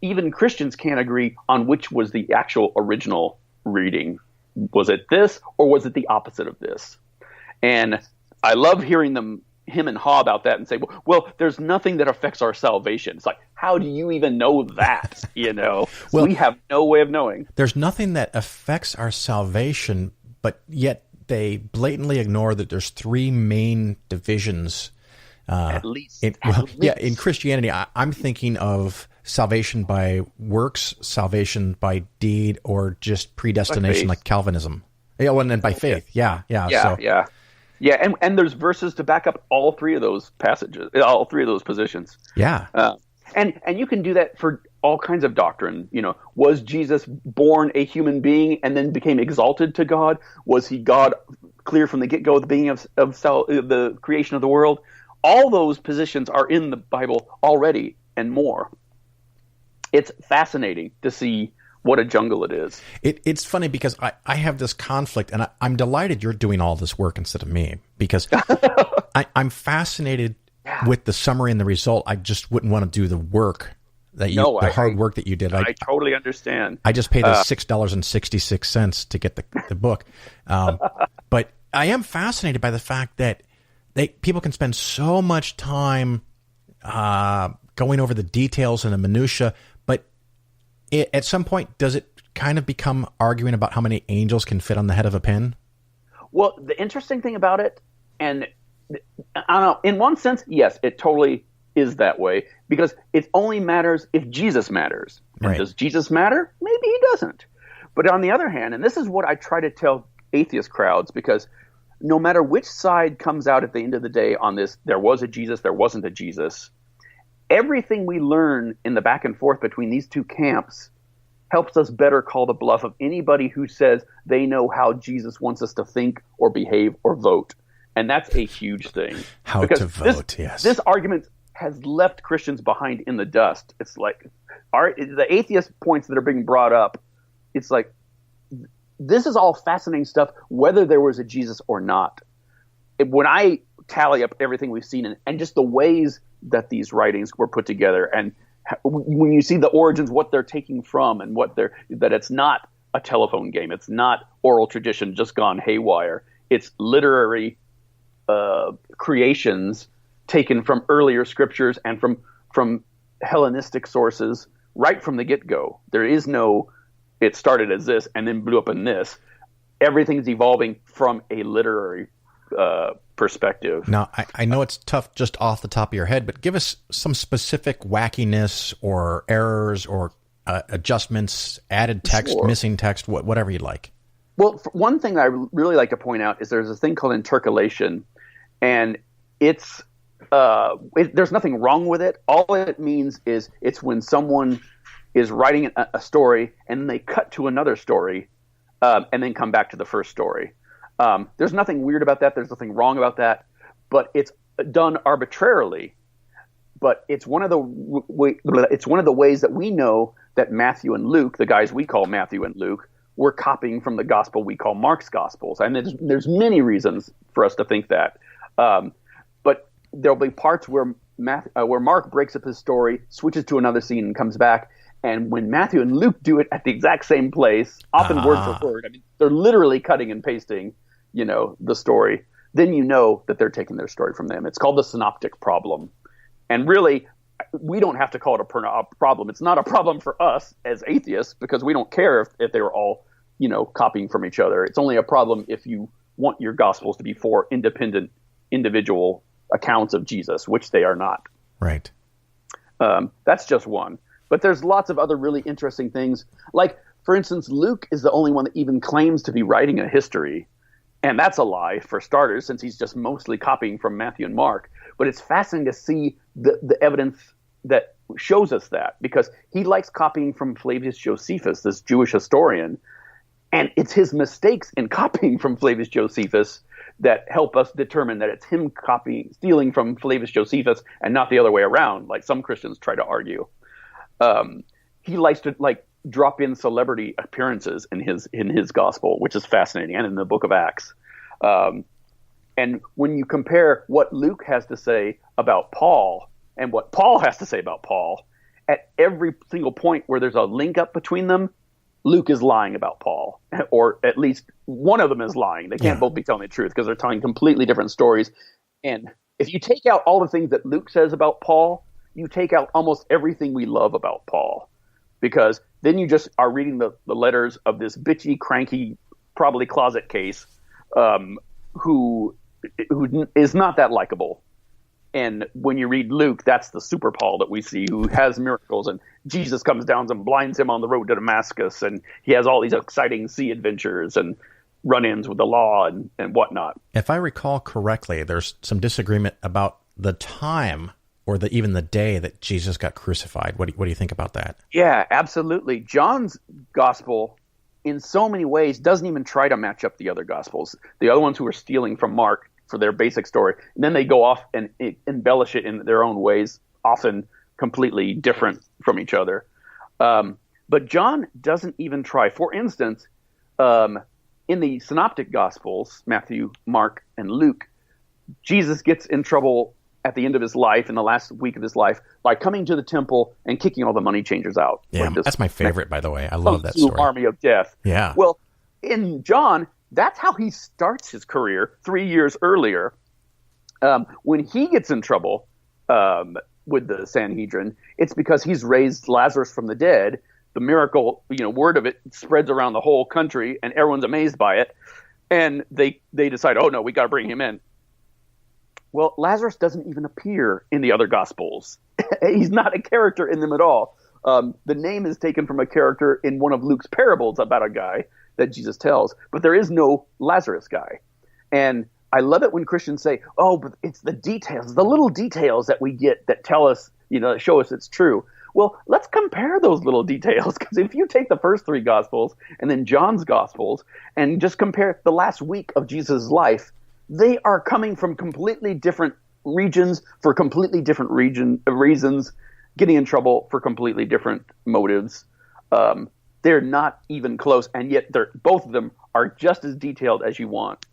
even Christians can't agree on which was the actual original reading. Was it this, or was it the opposite of this? And I love hearing him and haw about that and say, well, there's nothing that affects our salvation. It's like, how do you even know that? Well, we have no way of knowing. There's nothing that affects our salvation, but yet they blatantly ignore that there's 3 main divisions. At least. In Christianity, I'm thinking of salvation by works, salvation by deed, or just predestination like Calvinism. Yeah, and then by faith. Yeah. And there's verses to back up all 3 of those passages, all 3 of those positions. Yeah. And you can do that for all kinds of doctrine. Was Jesus born a human being and then became exalted to God? Was he God clear from the get-go at the beginning of the creation of the world? All those positions are in the Bible already and more. It's fascinating to see what a jungle it is. It's funny because I have this conflict, and I'm delighted you're doing all this work instead of me, because I'm fascinated with the summary and the result. I just wouldn't want to do the work that hard work that you did. I totally understand. I just paid us $6.66 to get the book. But I am fascinated by the fact that people can spend so much time going over the details and the minutia, but at some point, does it kind of become arguing about how many angels can fit on the head of a pin? Well, the interesting thing about it, and I don't know, in one sense, yes, it totally is that way, because it only matters if Jesus matters. And right. Does Jesus matter? Maybe he doesn't. But on the other hand, and this is what I try to tell atheist crowds, because no matter which side comes out at the end of the day on this, there was a Jesus, there wasn't a Jesus, everything we learn in the back and forth between these two camps helps us better call the bluff of anybody who says they know how Jesus wants us to think or behave or vote. And that's a huge thing. How to vote, yes. This argument has left Christians behind in the dust. It's like the atheist points that are being brought up, it's like, this is all fascinating stuff, whether there was a Jesus or not. When I tally up everything we've seen and just the ways that these writings were put together, and when you see the origins, what they're taking from, and that it's not a telephone game, it's not oral tradition just gone haywire, it's literary creations taken from earlier scriptures and from Hellenistic sources right from the get-go. There is no it started as this and then blew up in this. Everything's evolving from a literary perspective. Now, I know it's tough just off the top of your head, but give us some specific wackiness or errors or adjustments, added text, Sure. missing text, whatever you'd like. Well, one thing I really like to point out is there's a thing called intercalation, and there's nothing wrong with it. All it means is it's when someone is writing a story and they cut to another story and then come back to the first story. There's nothing weird about that. There's nothing wrong about that, but it's done arbitrarily. But it's one of the ways that we know that Matthew and Luke, the guys we call Matthew and Luke, were copying from the gospel we call Mark's Gospels. And there's many reasons for us to think that. But there'll be parts where Mark breaks up his story, switches to another scene, and comes back. And when Matthew and Luke do it at the exact same place, often word for word, I mean, they're literally cutting and pasting, the story. Then you know that they're taking their story from them. It's called the synoptic problem. And really, we don't have to call it a problem. It's not a problem for us as atheists because we don't care if they were all, copying from each other. It's only a problem if you want your gospels to be four independent, individual accounts of Jesus, which they are not. Right. That's just one. But there's lots of other really interesting things. Like, for instance, Luke is the only one that even claims to be writing a history. And that's a lie, for starters, since he's just mostly copying from Matthew and Mark. But it's fascinating to see the evidence that shows us that, because he likes copying from Flavius Josephus, this Jewish historian. And it's his mistakes in copying from Flavius Josephus that help us determine that it's him stealing from Flavius Josephus and not the other way around, like some Christians try to argue. He likes to drop in celebrity appearances in his gospel, which is fascinating, and in the book of Acts. And when you compare what Luke has to say about Paul and what Paul has to say about Paul, at every single point where there's a link up between them, Luke is lying about Paul, or at least one of them is lying. They can't both be telling the truth because they're telling completely different stories. And if you take out all the things that Luke says about Paul, you take out almost everything we love about Paul, because then you just are reading the letters of this bitchy, cranky, probably closet case who is not that likable. And when you read Luke, that's the super Paul that we see, who has miracles, and Jesus comes down and blinds him on the road to Damascus, and he has all these exciting sea adventures and run-ins with the law and whatnot. If I recall correctly, there's some disagreement about the time or even the day that Jesus got crucified. What do you think about that? Yeah, absolutely. John's gospel, in so many ways, doesn't even try to match up the other gospels. The other ones who are stealing from Mark for their basic story, and then they go off and embellish it in their own ways, often completely different from each other. But John doesn't even try. For instance, in the synoptic gospels, Matthew, Mark, and Luke, Jesus gets in trouble at the end of his life, in the last week of his life, by coming to the temple and kicking all the money changers out. Yeah, that's my favorite, by the way. I love that story. Army of death. Yeah. Well, in John, that's how he starts his career 3 years earlier. When he gets in trouble with the Sanhedrin, it's because he's raised Lazarus from the dead. The miracle, word of it spreads around the whole country, and everyone's amazed by it. And they decide, oh no, we got to bring him in. Well, Lazarus doesn't even appear in the other Gospels. He's not a character in them at all. The name is taken from a character in one of Luke's parables about a guy that Jesus tells, but there is no Lazarus guy. And I love it when Christians say, oh, but it's the details, the little details that we get that tell us, that show us it's true. Well, let's compare those little details, because if you take the first three Gospels and then John's Gospels and just compare the last week of Jesus' life, they are coming from completely different regions for completely different reasons, getting in trouble for completely different motives. They're not even close, and yet both of them are just as detailed as you want.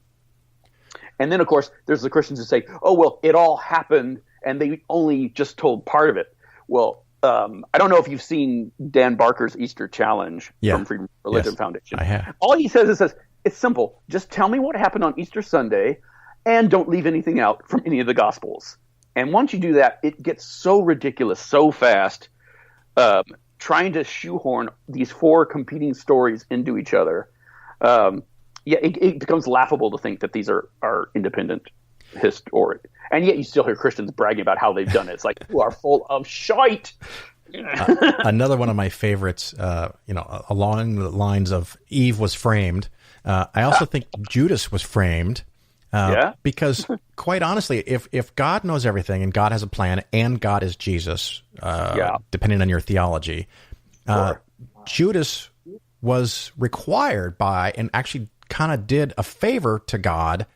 And then, of course, there's the Christians who say, oh, well, it all happened, and they only just told part of it. Well, I don't know if you've seen Dan Barker's Easter Challenge from Freedom Religion Foundation. I have. All he says, it's simple. Just tell me what happened on Easter Sunday, and don't leave anything out from any of the Gospels. And once you do that, it gets so ridiculous so fast. trying to shoehorn these four competing stories into each other. It becomes laughable to think that these are independent historic. And yet you still hear Christians bragging about how they've done it. It's like, you are full of shite. Another one of my favorites, along the lines of Eve was framed. I also think Judas was framed. Because quite honestly, if God knows everything and God has a plan and God is Jesus, depending on your theology, Judas was required by, and actually kind of did a favor to God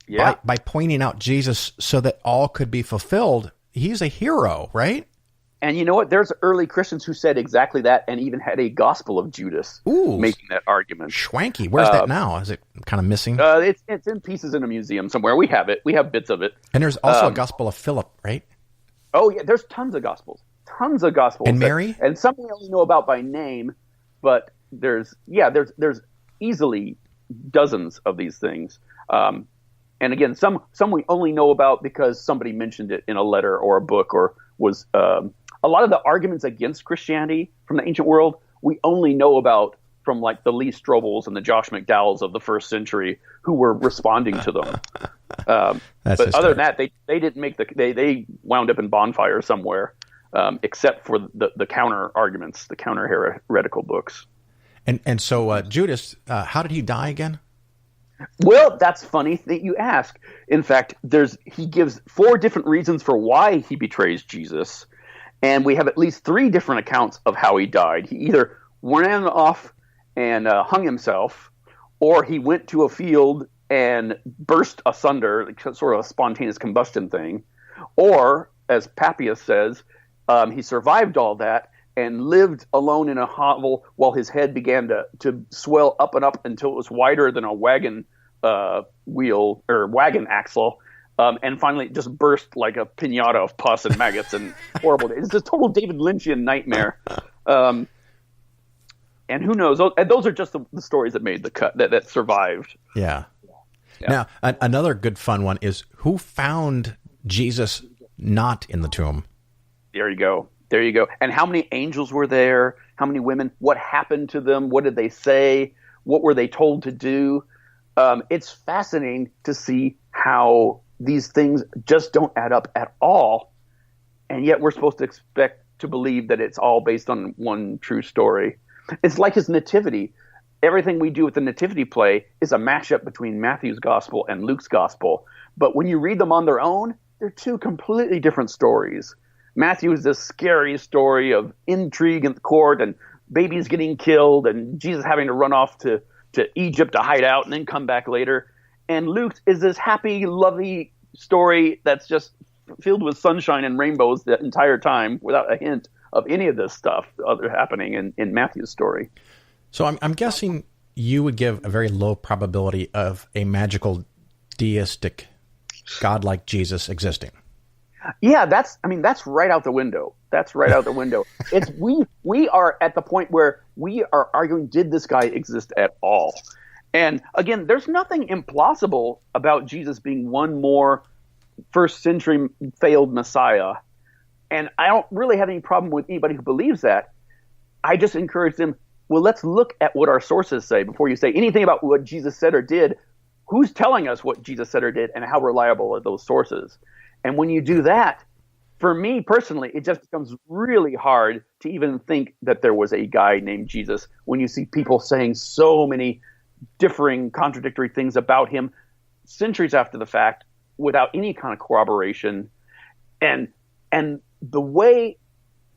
by pointing out Jesus so that all could be fulfilled. He's a hero, right? And you know what? There's early Christians who said exactly that, and even had a Gospel of Judas making that argument. Schwanky. Where's that now? Is it kind of missing? It's in pieces in a museum somewhere. We have it. We have bits of it. And there's also a Gospel of Philip, right? Oh, yeah. There's tons of Gospels. And Mary? And some we only know about by name, but there's easily dozens of these things. And again, some we only know about because somebody mentioned it in a letter or a book, or was a lot of the arguments against Christianity from the ancient world we only know about from like the Lee Strobels and the Josh McDowells of the first century who were responding to them. But other than that, they didn't make they wound up in bonfire somewhere, except for the counter arguments, the counter heretical books. And so Judas, how did he die again? Well, that's funny that you ask. In fact, he gives 4 different reasons for why he betrays Jesus, and we have at least 3 different accounts of how he died. He either ran off and hung himself, or he went to a field and burst asunder, like sort of a spontaneous combustion thing, or, as Papias says, he survived all that and lived alone in a hovel while his head began to swell up and up until it was wider than a wagon wheel or wagon axle, and finally it just burst like a piñata of pus and maggots and horrible. It's a total David Lynchian nightmare. And who knows? Those are just the stories that made the cut, that survived. Yeah. Now, another good fun one is, who found Jesus not in the tomb? There you go. And how many angels were there? How many women? What happened to them? What did they say? What were they told to do? It's fascinating to see how these things just don't add up at all. And yet we're supposed to expect to believe that it's all based on one true story. It's like his nativity. Everything we do with the nativity play is a mashup between Matthew's gospel and Luke's gospel. But when you read them on their own, they're 2 completely different stories. Matthew is this scary story of intrigue in the court and babies getting killed and Jesus having to run off to Egypt to hide out and then come back later. And Luke is this happy, lovely story that's just filled with sunshine and rainbows the entire time without a hint of any of this stuff happening in Matthew's story. So I'm guessing you would give a very low probability of a magical, deistic, godlike Jesus existing. Yeah, that's right out the window. It's we are at the point where we are arguing, did this guy exist at all? And again, there's nothing implausible about Jesus being one more first century failed Messiah. And I don't really have any problem with anybody who believes that. I just encourage them, well, let's look at what our sources say before you say anything about what Jesus said or did. Who's telling us what Jesus said or did, and how reliable are those sources? And when you do that, for me personally, it just becomes really hard to even think that there was a guy named Jesus when you see people saying so many differing, contradictory things about him centuries after the fact without any kind of corroboration. And the way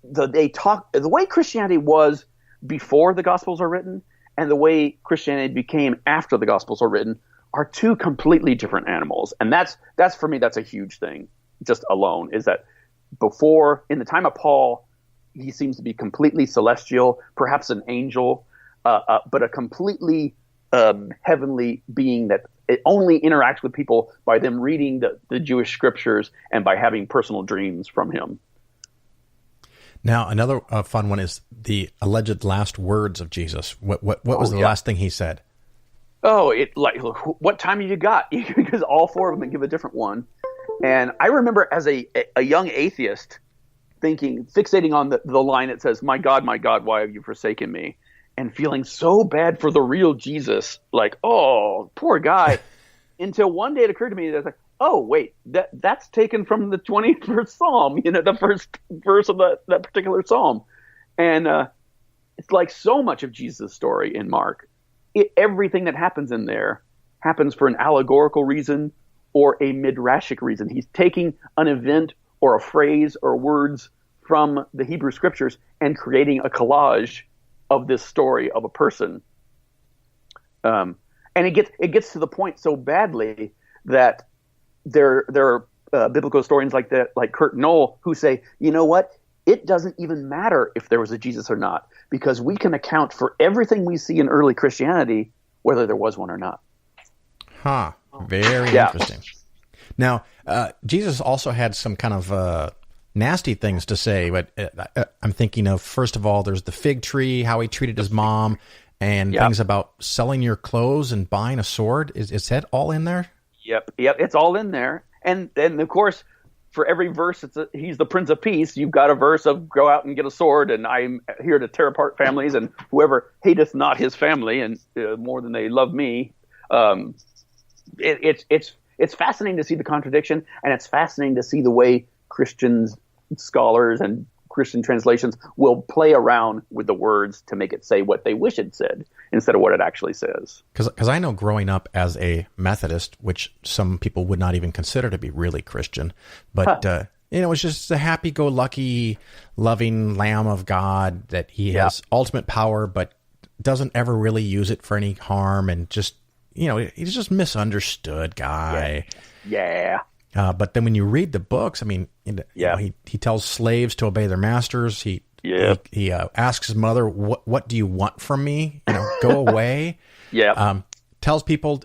the way Christianity was before the Gospels are written and the way Christianity became after the Gospels are written are 2 completely different animals. And that's for me, that's a huge thing just alone, is that before, in the time of Paul, he seems to be completely celestial, perhaps an angel, but a completely heavenly being that it only interacts with people by them reading the Jewish scriptures and by having personal dreams from him. Now, another fun one is the alleged last words of Jesus. What was the last thing he said? Oh, what time have you got? Because all 4 of them give a different one. And I remember as a young atheist fixating on the line that says, my God, why have you forsaken me? And feeling so bad for the real Jesus, like, oh, poor guy. Until one day it occurred to me that, like, oh, wait, that's taken from the 21st Psalm, the first verse of that particular Psalm. And it's like so much of Jesus' story in Mark. Everything that happens in there happens for an allegorical reason or a midrashic reason. He's taking an event or a phrase or words from the Hebrew scriptures and creating a collage of this story of a person. And it gets to the point so badly that there are biblical historians like Kurt Knoll, who say, you know what? It doesn't even matter if there was a Jesus or not, because we can account for everything we see in early Christianity, whether there was one or not. Huh. Very interesting. Now, Jesus also had some kind of nasty things to say, but I'm thinking of, first of all, there's the fig tree, how he treated his mom, and things about selling your clothes and buying a sword. Is that all in there? Yep, it's all in there. And then, of course, for every verse, he's the Prince of Peace. You've got a verse of go out and get a sword, and I'm here to tear apart families, and whoever hateth not his family, and more than they love me. It's fascinating to see the contradiction, and it's fascinating to see the way Christians, scholars, and Christian translations will play around with the words to make it say what they wish it said instead of what it actually says. Because I know growing up as a Methodist, which some people would not even consider to be really Christian, but it's just a happy-go-lucky, loving Lamb of God that he has ultimate power, but doesn't ever really use it for any harm, and just he's just misunderstood guy. Yeah. But then when you read the books, I mean, he tells slaves to obey their masters. He asks his mother, "What do you want from me? Go away." Tells people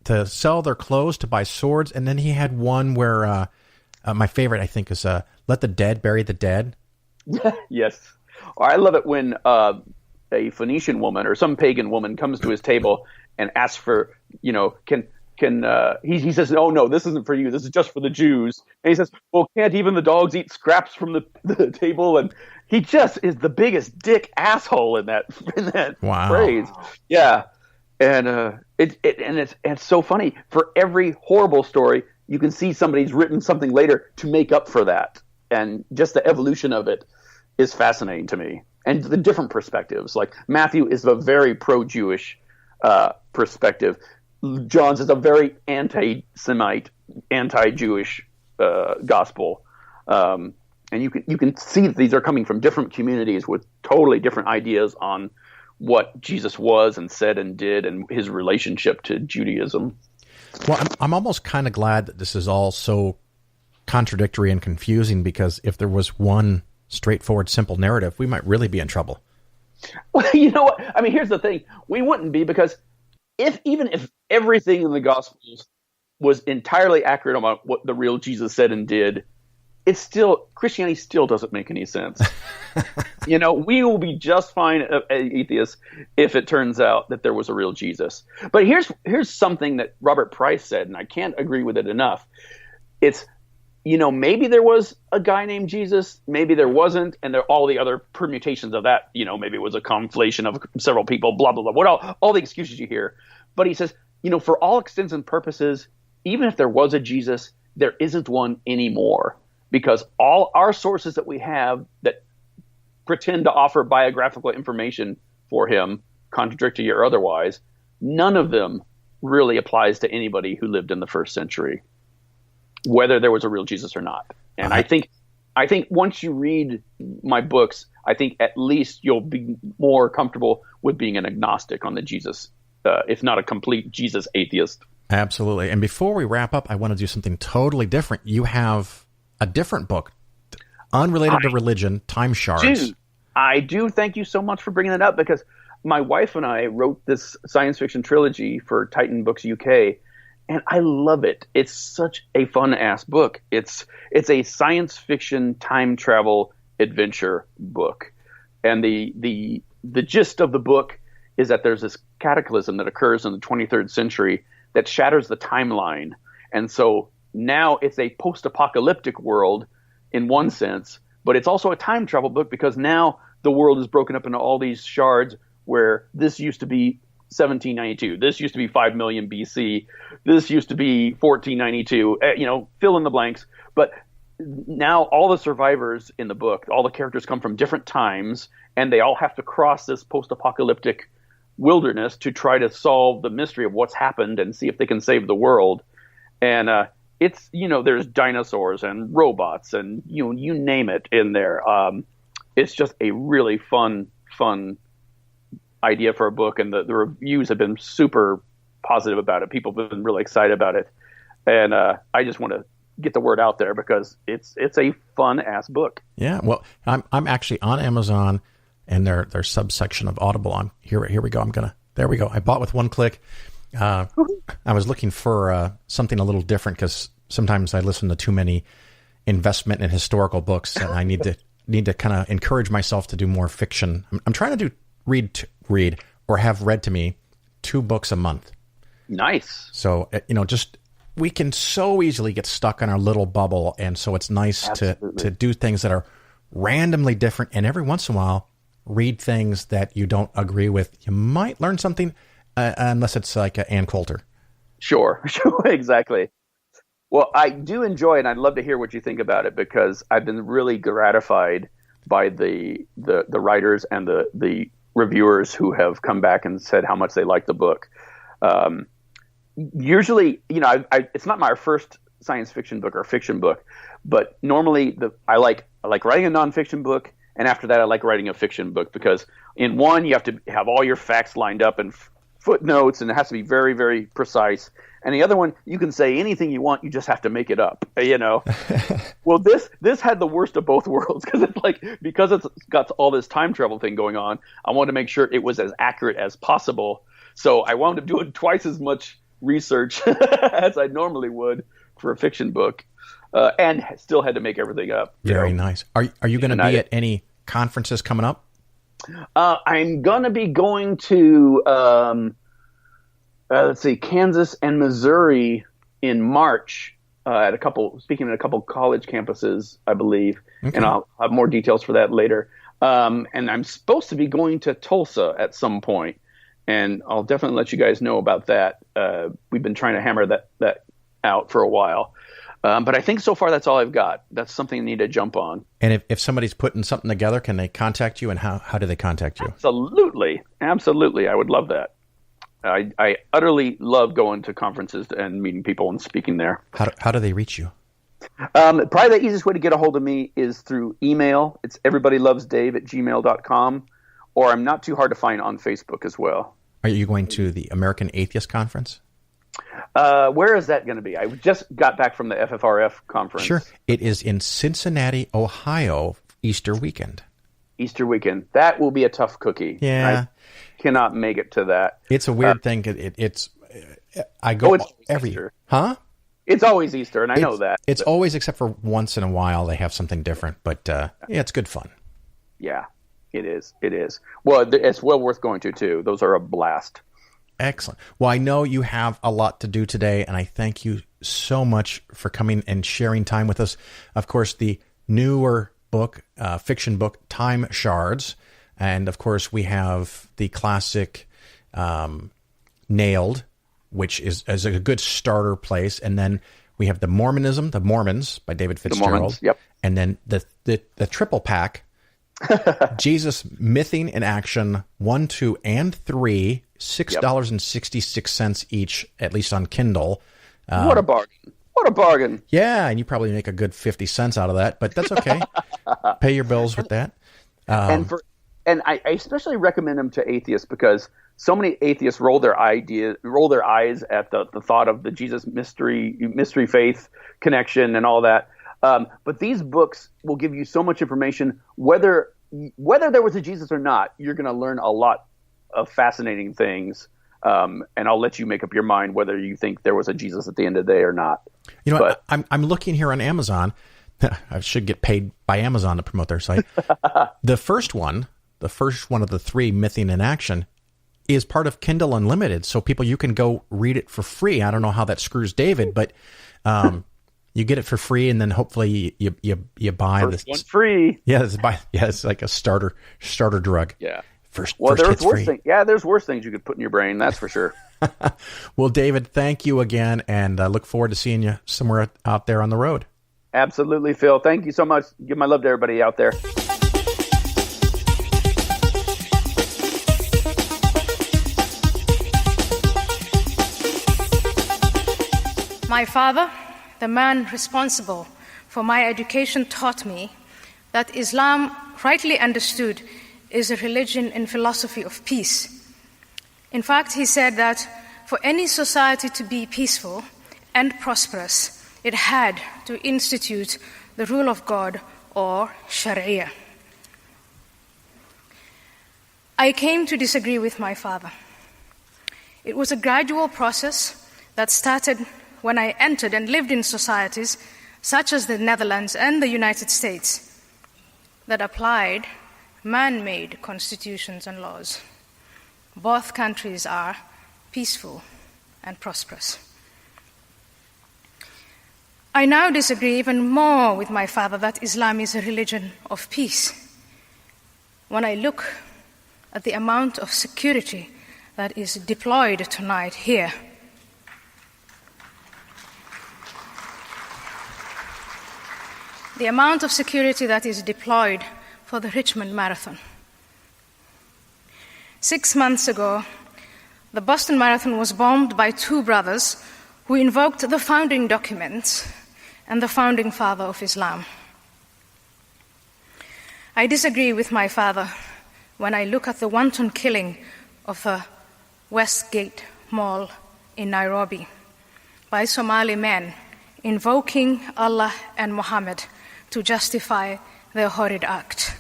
to sell their clothes, to buy swords, and then he had one where my favorite, I think, is "Let the dead bury the dead." Yes, I love it when a Phoenician woman or some pagan woman comes to his table and asks for, he says, "Oh no, this isn't for you. This is just for the Jews." And he says, "Well, can't even the dogs eat scraps from the table?" And he just is the biggest dick asshole in that phrase. Yeah, and it's so funny. For every horrible story, you can see somebody's written something later to make up for that, and just the evolution of it is fascinating to me. And the different perspectives, like Matthew is a very pro-Jewish perspective. John's is a very anti-Semite, anti-Jewish gospel, and you can see that these are coming from different communities with totally different ideas on what Jesus was and said and did, and his relationship to Judaism. Well, I'm almost kind of glad that this is all so contradictory and confusing, because if there was one straightforward, simple narrative, we might really be in trouble. Well, you know what? I mean, here's the thing: we wouldn't be, because even if everything in the Gospels was entirely accurate about what the real Jesus said and did, Christianity still doesn't make any sense. We will be just fine atheists if it turns out that there was a real Jesus. But here's something that Robert Price said, and I can't agree with it enough. It's, maybe there was a guy named Jesus, maybe there wasn't, and there are all the other permutations of that. Maybe it was a conflation of several people, blah, blah, blah, all the excuses you hear. But he says, for all extents and purposes, even if there was a Jesus, there isn't one anymore, because all our sources that we have that pretend to offer biographical information for him, contradictory or otherwise, none of them really applies to anybody who lived in the first century, whether there was a real Jesus or not. And I think once you read my books, I think at least you'll be more comfortable with being an agnostic on the Jesus, if not a complete Jesus atheist. Absolutely. And before we wrap up, I want to do something totally different. You have a different book, unrelated to religion, Time Shards. I do. Thank you so much for bringing that up, because my wife and I wrote this science fiction trilogy for Titan Books UK, and I love it. It's such a fun-ass book. It's a science fiction time travel adventure book. And the gist of the book is that there's this cataclysm that occurs in the 23rd century that shatters the timeline. And so now it's a post-apocalyptic world in one sense, but it's also a time travel book because now the world is broken up into all these shards where this used to be 1792, this used to be 5 million BC, this used to be 1492, fill in the blanks. But now all the survivors in the book, all the characters come from different times, and they all have to cross this post-apocalyptic wilderness to try to solve the mystery of what's happened and see if they can save the world. And it's, there's dinosaurs and robots and you name it in there. It's just a really fun idea for a book, and the reviews have been super positive about it. People have been really excited about it, and I just want to get the word out there because it's a fun ass book. Yeah, well, I'm actually on Amazon, and their subsection of Audible on here we go. There we go. I bought with one click. I was looking for something a little different because sometimes I listen to too many investment and historical books, and I need to kind of encourage myself to do more fiction. I'm trying to read or have read to me 2 books a month. Nice. So, just we can so easily get stuck in our little bubble. And so it's nice to do things that are randomly different. And every once in a while, read things that you don't agree with. You might learn something unless it's like Ayann Coulter. Sure, exactly. Well, I do enjoy it, and I'd love to hear what you think about it because I've been really gratified by the writers and the reviewers who have come back and said how much they like the book. Usually, it's not my first science fiction book or fiction book, but normally I like writing a nonfiction book, and after that I like writing a fiction book because in one you have to have all your facts lined up and footnotes, and it has to be very, very precise. And the other one, you can say anything you want, you just have to make it up, Well, this had the worst of both worlds because it's got all this time travel thing going on. I wanted to make sure it was as accurate as possible. So I wound up doing twice as much research as I normally would for a fiction book, and still had to make everything up. Very nice. Are you going to be at any conferences coming up? I'm going to be going to Kansas and Missouri in March at a couple college campuses, I believe. Okay. And I'll have more details for that later. And I'm supposed to be going to Tulsa at some point, and I'll definitely let you guys know about that. We've been trying to hammer that out for a while. But I think so far that's all I've got. That's something I need to jump on. And if somebody's putting something together, can they contact you, and how do they contact you? Absolutely. I would love that. I utterly love going to conferences and meeting people and speaking there. How do they reach you? Probably the easiest way to get a hold of me is through email. It's everybodylovesdave@gmail.com, or I'm not too hard to find on Facebook as well. Are you going to the American Atheist Conference? Where is that going to be? I just got back from the FFRF conference. Sure. It is in Cincinnati, Ohio, Easter weekend. That will be a tough cookie. Yeah. I cannot make it to that. It's a weird thing. I go every Easter. Huh? It's always Easter, and I know that. It's always, except for once in a while, they have something different. But yeah, it's good fun. Yeah, it is. Well, it's well worth going to, too. Those are a blast. Excellent. Well, I know you have a lot to do today, and I thank you so much for coming and sharing time with us. Of course, the newer book, fiction book, Time Shards. And, of course, we have the classic Nailed, which is a good starter place. And then we have the Mormons by David Fitzgerald. The Mormons, yep. And then the triple pack, Jesus Mything in Action 1, 2, and 3, $6.66 each, at least on Kindle. What a bargain. Yeah, and you probably make a good 50 cents out of that, but that's okay. Pay your bills with that. And I especially recommend them to atheists because so many atheists roll their eyes at the thought of the Jesus mystery faith connection and all that. But these books will give you so much information, whether there was a Jesus or not. You're going to learn a lot of fascinating things, and I'll let you make up your mind whether you think there was a Jesus at the end of the day or not. I'm looking here on Amazon. I should get paid by Amazon to promote their site. The first one of the 3, Mything in Action, is part of Kindle Unlimited. So you can go read it for free. I don't know how that screws David, but You get it for free, and then hopefully you buy first one free. Yeah, it's like a starter drug. Yeah. First there's worse things. Yeah, there's worse things you could put in your brain. That's for sure. Well, David, thank you again, and I look forward to seeing you somewhere out there on the road. Absolutely, Phil. Thank you so much. Give my love to everybody out there. My father, the man responsible for my education, taught me that Islam, rightly understood, is a religion and philosophy of peace. In fact, he said that for any society to be peaceful and prosperous, it had to institute the rule of God, or Sharia. I came to disagree with my father. It was a gradual process that started when I entered and lived in societies such as the Netherlands and the United States that applied man-made constitutions and laws. Both countries are peaceful and prosperous. I now disagree even more with my father that Islam is a religion of peace. When I look at the amount of security that is deployed tonight here, the amount of security that is deployed for the Richmond Marathon. 6 months ago, the Boston Marathon was bombed by two brothers who invoked the founding documents and the founding father of Islam. I disagree with my father when I look at the wanton killing of the Westgate Mall in Nairobi by Somali men invoking Allah and Muhammad to justify their horrid act.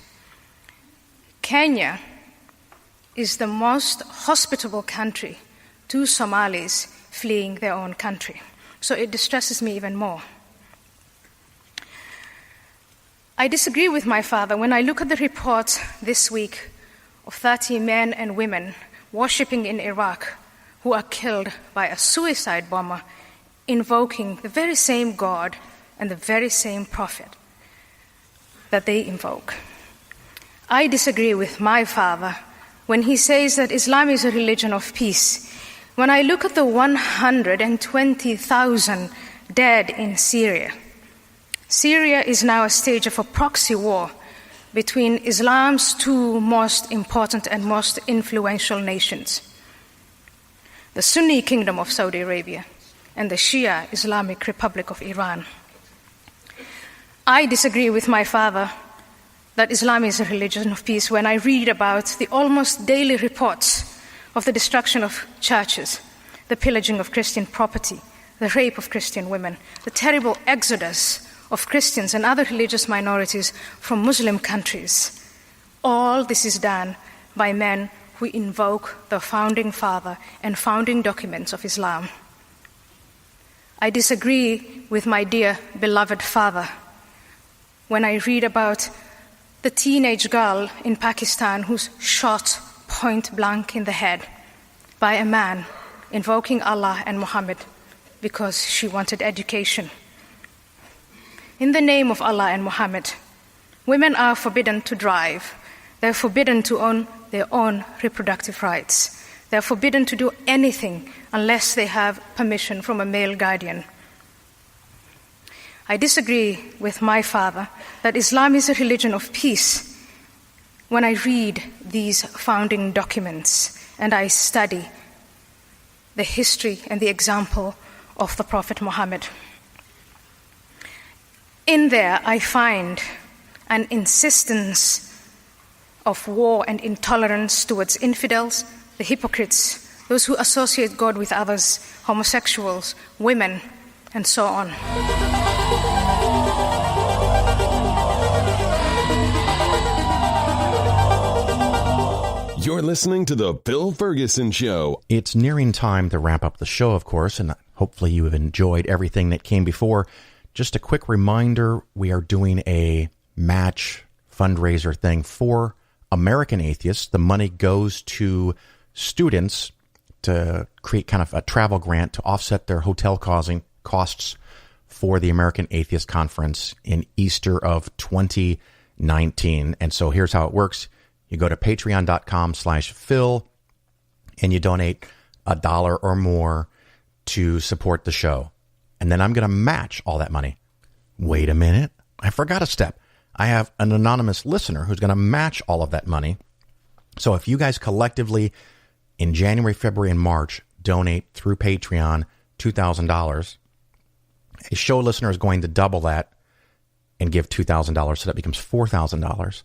Kenya is the most hospitable country to Somalis fleeing their own country, so it distresses me even more. I disagree with my father when I look at the reports this week of 30 men and women worshipping in Iraq who are killed by a suicide bomber invoking the very same God and the very same prophet that they invoke. I disagree with my father when he says that Islam is a religion of peace. When I look at the 120,000 dead in Syria, Syria is now a stage of a proxy war between Islam's two most important and most influential nations, the Sunni Kingdom of Saudi Arabia and the Shia Islamic Republic of Iran. I disagree with my father that Islam is a religion of peace when I read about the almost daily reports of the destruction of churches, the pillaging of Christian property, the rape of Christian women, the terrible exodus of Christians and other religious minorities from Muslim countries. All this is done by men who invoke the founding father and founding documents of Islam. I disagree with my dear beloved father when I read about the teenage girl in Pakistan who's shot point blank in the head by a man invoking Allah and Muhammad because she wanted education. In the name of Allah and Muhammad, women are forbidden to drive. They're forbidden to own their own reproductive rights. They're forbidden to do anything unless they have permission from a male guardian. I disagree with my father that Islam is a religion of peace when I read these founding documents and I study the history and the example of the Prophet Muhammad. In there, I find an insistence of war and intolerance towards infidels, the hypocrites, those who associate God with others, homosexuals, women, and so on. You're listening to The Phil Ferguson Show. It's nearing time to wrap up the show, of course, and hopefully you have enjoyed everything that came before. Just a quick reminder, we are doing a match fundraiser thing for American atheists. The money goes to students to create kind of a travel grant to offset their hotel costs for the American Atheist Conference in Easter of 2019. And so here's how it works. You go to patreon.com/Phil and you donate $1 or more to support the show. And then I'm going to match all that money. Wait a minute. I forgot a step. I have an anonymous listener who's going to match all of that money. So if you guys collectively in January, February, and March donate through Patreon $2,000, a show listener is going to double that and give $2,000, so that becomes $4,000.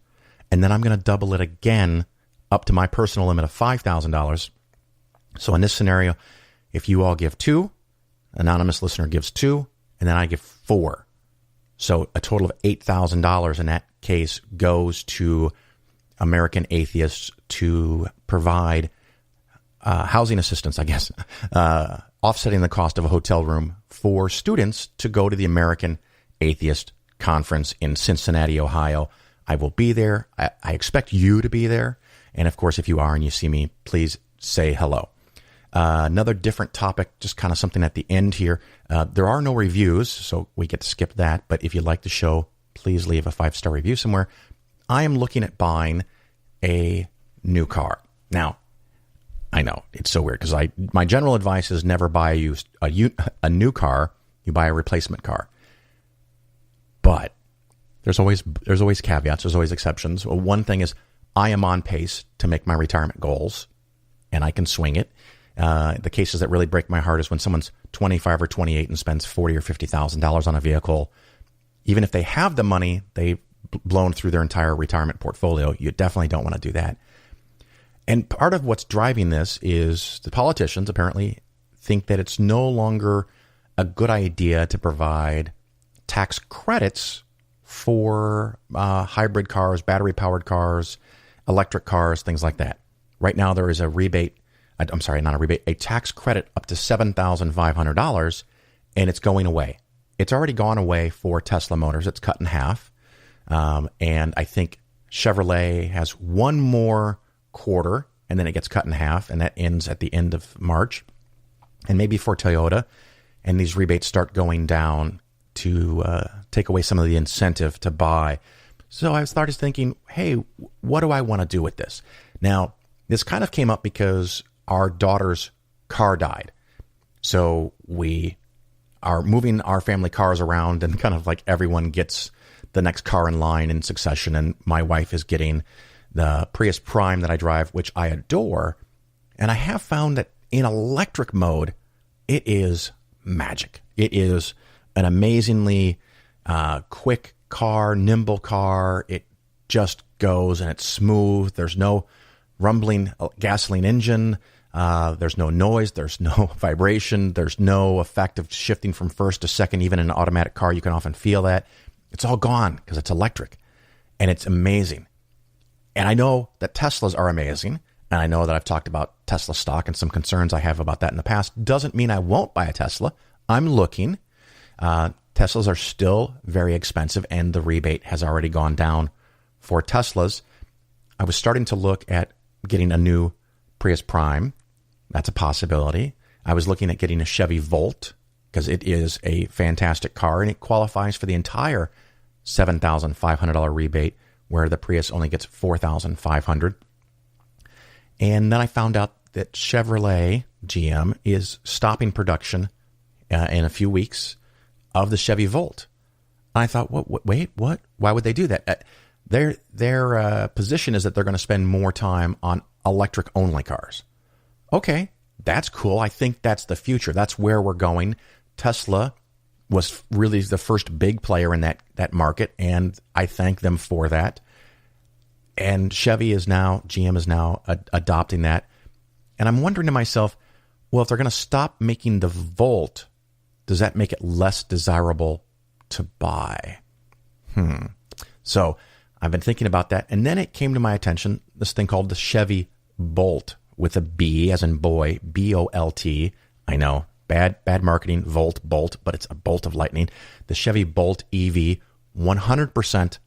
And then I'm going to double it again up to my personal limit of $5,000. So in this scenario, if you all give 2, anonymous listener gives 2, and then I give 4. So a total of $8,000 in that case goes to American Atheists to provide housing assistance, I guess, offsetting the cost of a hotel room for students to go to the American Atheist Conference in Cincinnati, Ohio. I will be there. I expect you to be there. And of course, if you are and you see me, please say hello. Another different topic, just kind of something at the end here. There are no reviews, so we get to skip that. But if you like the show, please leave a 5-star review somewhere. I am looking at buying a new car. Now, I know it's so weird because my general advice is never buy a new car. You buy a replacement car. But there's always caveats. There's always exceptions. Well, one thing is I am on pace to make my retirement goals, and I can swing it. The cases that really break my heart is when someone's 25 or 28 and spends $40,000 or $50,000 on a vehicle. Even if they have the money, they've blown through their entire retirement portfolio. You definitely don't want to do that. And part of what's driving this is the politicians apparently think that it's no longer a good idea to provide tax credits for hybrid cars, battery-powered cars, electric cars, things like that. Right now there is a rebate. I'm sorry, not a rebate, a tax credit up to $7,500, and it's going away. It's already gone away for Tesla Motors. It's cut in half. And I think Chevrolet has one more quarter, and then it gets cut in half, and that ends at the end of March. And maybe for Toyota, and these rebates start going down to take away some of the incentive to buy. So I started thinking, hey, what do I want to do with this? Now, this kind of came up because our daughter's car died. So we are moving our family cars around, and kind of like everyone gets the next car in line in succession. And my wife is getting the Prius Prime that I drive, which I adore. And I have found that in electric mode, it is magic. It is an amazingly quick car, nimble car. It just goes and it's smooth. There's no rumbling gasoline engine. There's no noise. There's no vibration. There's no effect of shifting from first to second. Even in an automatic car, you can often feel that. It's all gone because it's electric, and it's amazing. And I know that Teslas are amazing, and I know that I've talked about Tesla stock and some concerns I have about that in the past. Doesn't mean I won't buy a Tesla. I'm looking. Teslas are still very expensive, and the rebate has already gone down for Teslas. I was starting to look at getting a new Prius Prime. That's a possibility. I was looking at getting a Chevy Volt because it is a fantastic car, and it qualifies for the entire $7,500 rebate, where the Prius only gets $4,500. And then I found out that Chevrolet GM is stopping production in a few weeks of the Chevy Volt. And I thought, wait, what? Why would they do that? Their position is that they're going to spend more time on electric-only cars. Okay, that's cool. I think that's the future. That's where we're going. Tesla was really the first big player in that market, and I thank them for that. And GM is now adopting that. And I'm wondering to myself, well, if they're going to stop making the Volt, does that make it less desirable to buy? So I've been thinking about that. And then it came to my attention, this thing called the Chevy Bolt, with a B as in boy, B-O-L-T. I know, bad marketing, Bolt, but it's a bolt of lightning. The Chevy Bolt EV, 100%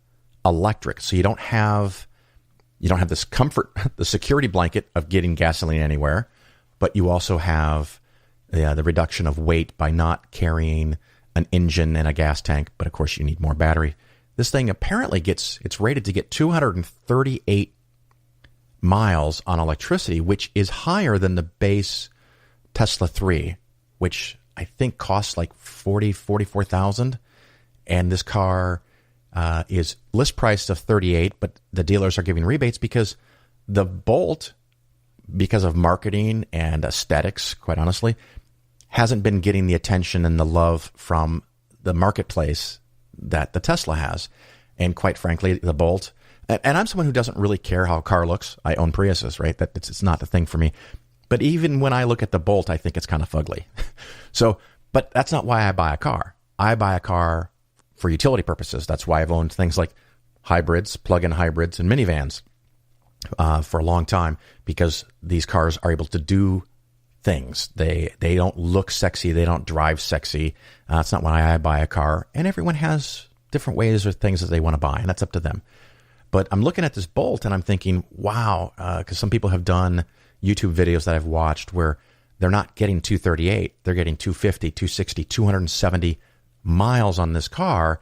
electric. So you don't have this comfort, the security blanket of getting gasoline anywhere, but you also have the reduction of weight by not carrying an engine and a gas tank, but of course you need more battery. This thing apparently it's rated to get 238 miles on electricity, which is higher than the base Tesla 3, which I think costs like $44,000. And this car is list priced of $38,000, but the dealers are giving rebates because the Bolt, because of marketing and aesthetics, quite honestly, hasn't been getting the attention and the love from the marketplace that the Tesla has. And quite frankly, the Bolt, and I'm someone who doesn't really care how a car looks. I own Priuses, right? It's not the thing for me. But even when I look at the Bolt, I think it's kind of fugly. But that's not why I buy a car. I buy a car for utility purposes. That's why I've owned things like hybrids, plug-in hybrids, and minivans for a long time, because these cars are able to do things. They don't look sexy. They don't drive sexy. That's not why I buy a car. And everyone has different ways or things that they want to buy, and that's up to them. But I'm looking at this Bolt and I'm thinking, wow, because some people have done YouTube videos that I've watched where they're not getting 238. They're getting 250, 260, 270 miles on this car.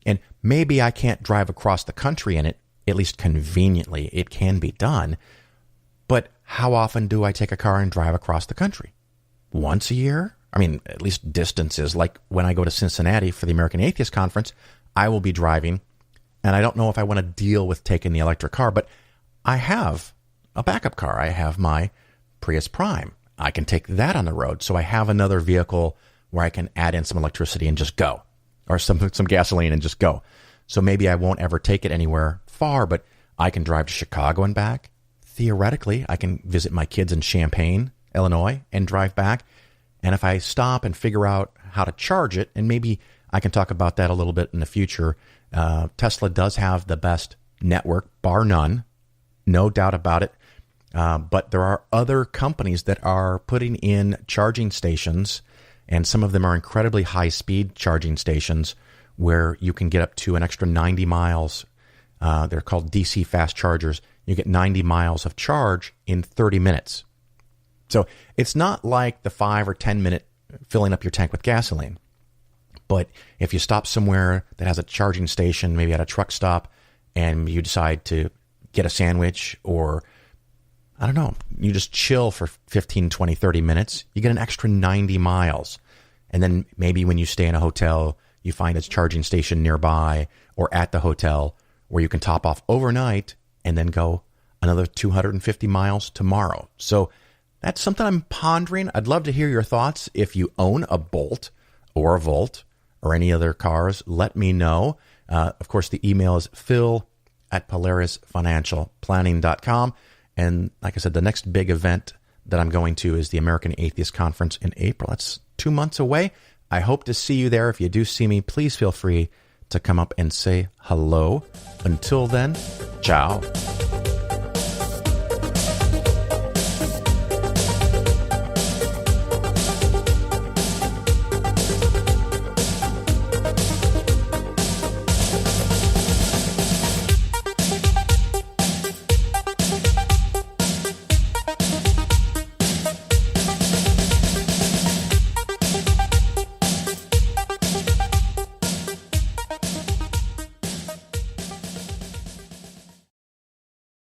And maybe I can't drive across the country in it, at least conveniently. It can be done. But how often do I take a car and drive across the country? Once a year? I mean, at least distances. Like when I go to Cincinnati for the American Atheist Conference, I will be driving. And I don't know if I want to deal with taking the electric car, but I have a backup car. I have my Prius Prime. I can take that on the road. So I have another vehicle where I can add in some electricity and just go, or some gasoline and just go. So maybe I won't ever take it anywhere far, but I can drive to Chicago and back. Theoretically, I can visit my kids in Champaign, Illinois, and drive back. And if I stop and figure out how to charge it, and maybe I can talk about that a little bit in the future, Tesla does have the best network, bar none, no doubt about it. But there are other companies that are putting in charging stations, and some of them are incredibly high-speed charging stations where you can get up to an extra 90 miles. They're called DC fast chargers. You get 90 miles of charge in 30 minutes. So it's not like the 5 or 10 minute filling up your tank with gasoline. But if you stop somewhere that has a charging station, maybe at a truck stop, and you decide to get a sandwich, or, I don't know, you just chill for 15, 20, 30 minutes, you get an extra 90 miles. And then maybe when you stay in a hotel, you find a charging station nearby or at the hotel where you can top off overnight and then go another 250 miles tomorrow. So that's something I'm pondering. I'd love to hear your thoughts. If you own a Bolt or a Volt or any other cars, let me know. Of course, the email is phil@polarisfinancialplanning.com. And like I said, the next big event that I'm going to is the American Atheist Conference in April. That's 2 months away. I hope to see you there. If you do see me, please feel free to come up and say hello. Until then, ciao.